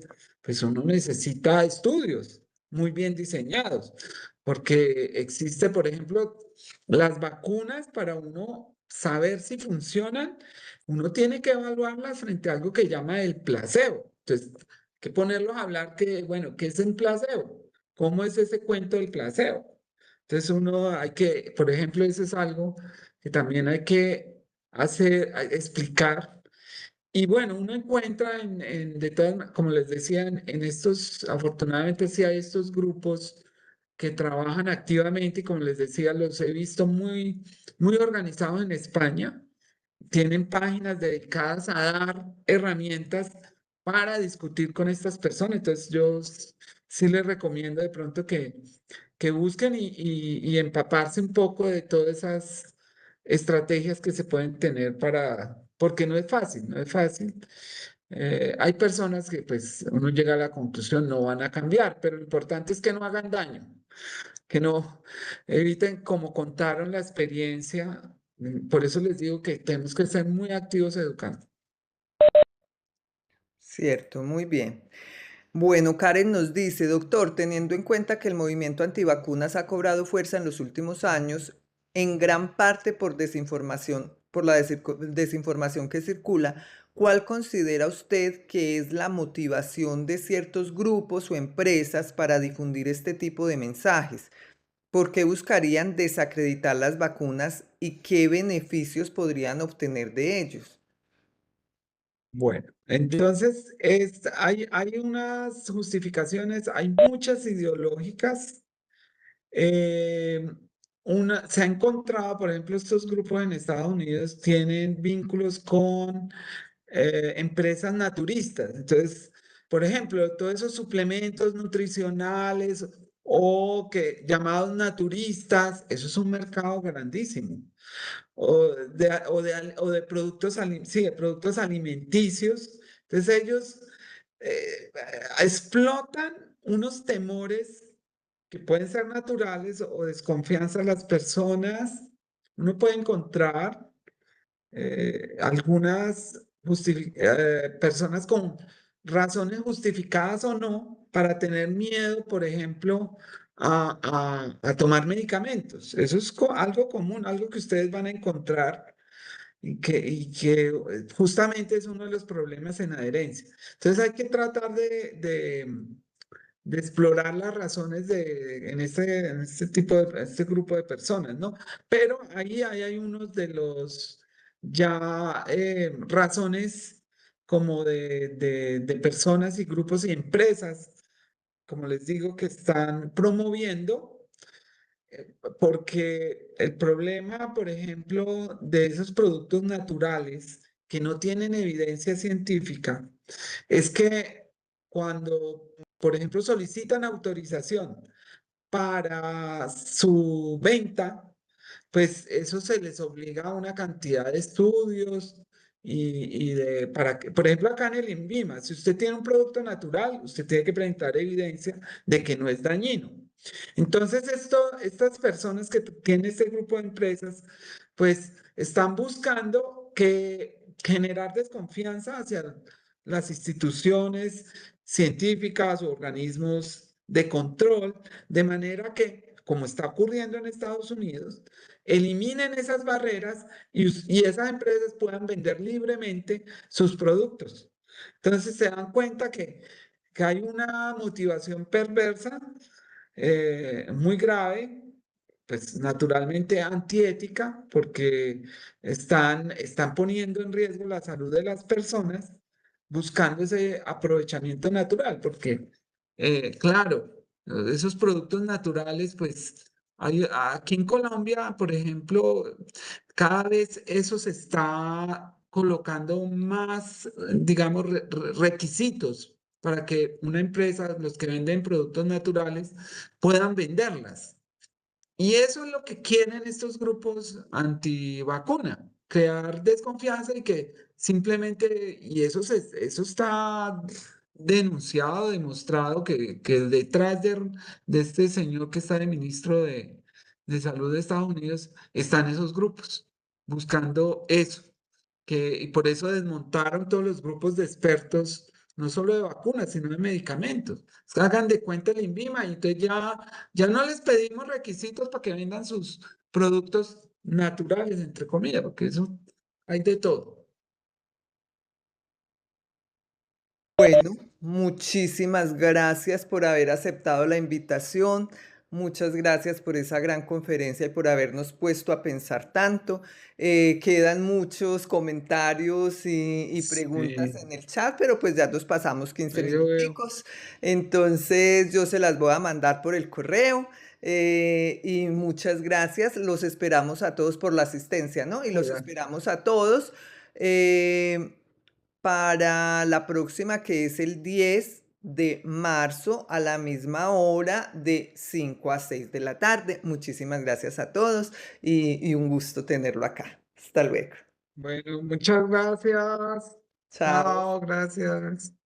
pues uno necesita estudios muy bien diseñados, porque existe, por ejemplo, las vacunas para uno saber si funcionan, uno tiene que evaluarlas frente a algo que llama el placebo. Entonces, hay que ponerlos a hablar que, bueno, ¿qué es un placebo? ¿Cómo es ese cuento del placebo? Entonces uno hay que, por ejemplo, eso es algo que también hay que explicar. Y bueno, uno encuentra como les decía, en estos, afortunadamente sí hay estos grupos que trabajan activamente y como les decía, los he visto muy organizados en España. Tienen páginas dedicadas a dar herramientas para discutir con estas personas. Entonces sí les recomiendo de pronto que busquen y empaparse un poco de todas esas estrategias que se pueden tener porque no es fácil, no es fácil. Hay personas que pues uno llega a la conclusión no van a cambiar, pero lo importante es que no hagan daño, que no eviten como contaron la experiencia. Por eso les digo que tenemos que ser muy activos educando. Cierto, muy bien. Bueno, Karen nos dice, doctor, teniendo en cuenta que el movimiento antivacunas ha cobrado fuerza en los últimos años, en gran parte por desinformación, por la desinformación que circula, ¿cuál considera usted que es la motivación de ciertos grupos o empresas para difundir este tipo de mensajes? ¿Por qué buscarían desacreditar las vacunas y qué beneficios podrían obtener de ellos? Bueno, entonces hay unas justificaciones, hay muchas ideológicas. Eh, se ha encontrado, por ejemplo, estos grupos en Estados Unidos tienen vínculos con empresas naturistas. Entonces, por ejemplo, todos esos suplementos nutricionales o que llamados naturistas, eso es un mercado grandísimo. O de productos, sí, de productos alimenticios. Entonces ellos explotan unos temores que pueden ser naturales o desconfianza de las personas. Uno puede encontrar algunas personas con razones justificadas o no para tener miedo, por ejemplo, a tomar medicamentos. Eso es algo común, algo que ustedes van a encontrar y que justamente es uno de los problemas en adherencia. Entonces hay que tratar de explorar las razones en este tipo este grupo de personas, ¿no? Pero ahí hay unos de los ya razones como de personas y grupos y empresas, como les digo, que están promoviendo. porque el problema, por ejemplo, de esos productos naturales que no tienen evidencia científica es que cuando, por ejemplo, solicitan autorización para su venta, pues eso se les obliga a una cantidad de estudios para que, por ejemplo, acá en el INVIMA, si usted tiene un producto natural, usted tiene que presentar evidencia de que no es dañino. Entonces, estas personas que tienen este grupo de empresas, pues están buscando generar desconfianza hacia las instituciones científicas o organismos de control, de manera que, como está ocurriendo en Estados Unidos, eliminen esas barreras y esas empresas puedan vender libremente sus productos. Entonces se dan cuenta que hay una motivación perversa muy grave, pues naturalmente antiética, porque están poniendo en riesgo la salud de las personas buscando ese aprovechamiento natural, porque claro, esos productos naturales, pues aquí en Colombia, por ejemplo, cada vez eso se está colocando más, digamos, requisitos para que una empresa, los que venden productos naturales, puedan venderlas. Y eso es lo que quieren estos grupos antivacuna, crear desconfianza y que simplemente, y eso está denunciado, demostrado que detrás de este señor que está de ministro de Salud de Estados Unidos están esos grupos buscando eso, y por eso desmontaron todos los grupos de expertos, no solo de vacunas, sino de medicamentos. Hagan de cuenta el INVIMA y entonces ya no les pedimos requisitos para que vendan sus productos naturales, entre comillas, porque eso hay de todo. Bueno, muchísimas gracias por haber aceptado la invitación. Muchas gracias por esa gran conferencia y por habernos puesto a pensar tanto. Quedan muchos comentarios y preguntas Sí, en el chat, pero pues ya nos pasamos 15 ahí yo veo. minuticos. Entonces yo se las voy a mandar por el correo. Y muchas gracias. Los esperamos a todos por la asistencia, ¿no? Y los Oigan, esperamos a todos. eh, para la próxima, que es el 10 de marzo a la misma hora de 5 a 6 de la tarde. Muchísimas gracias a todos y un gusto tenerlo acá. Hasta luego. bueno, muchas gracias. Chao. Chao, gracias.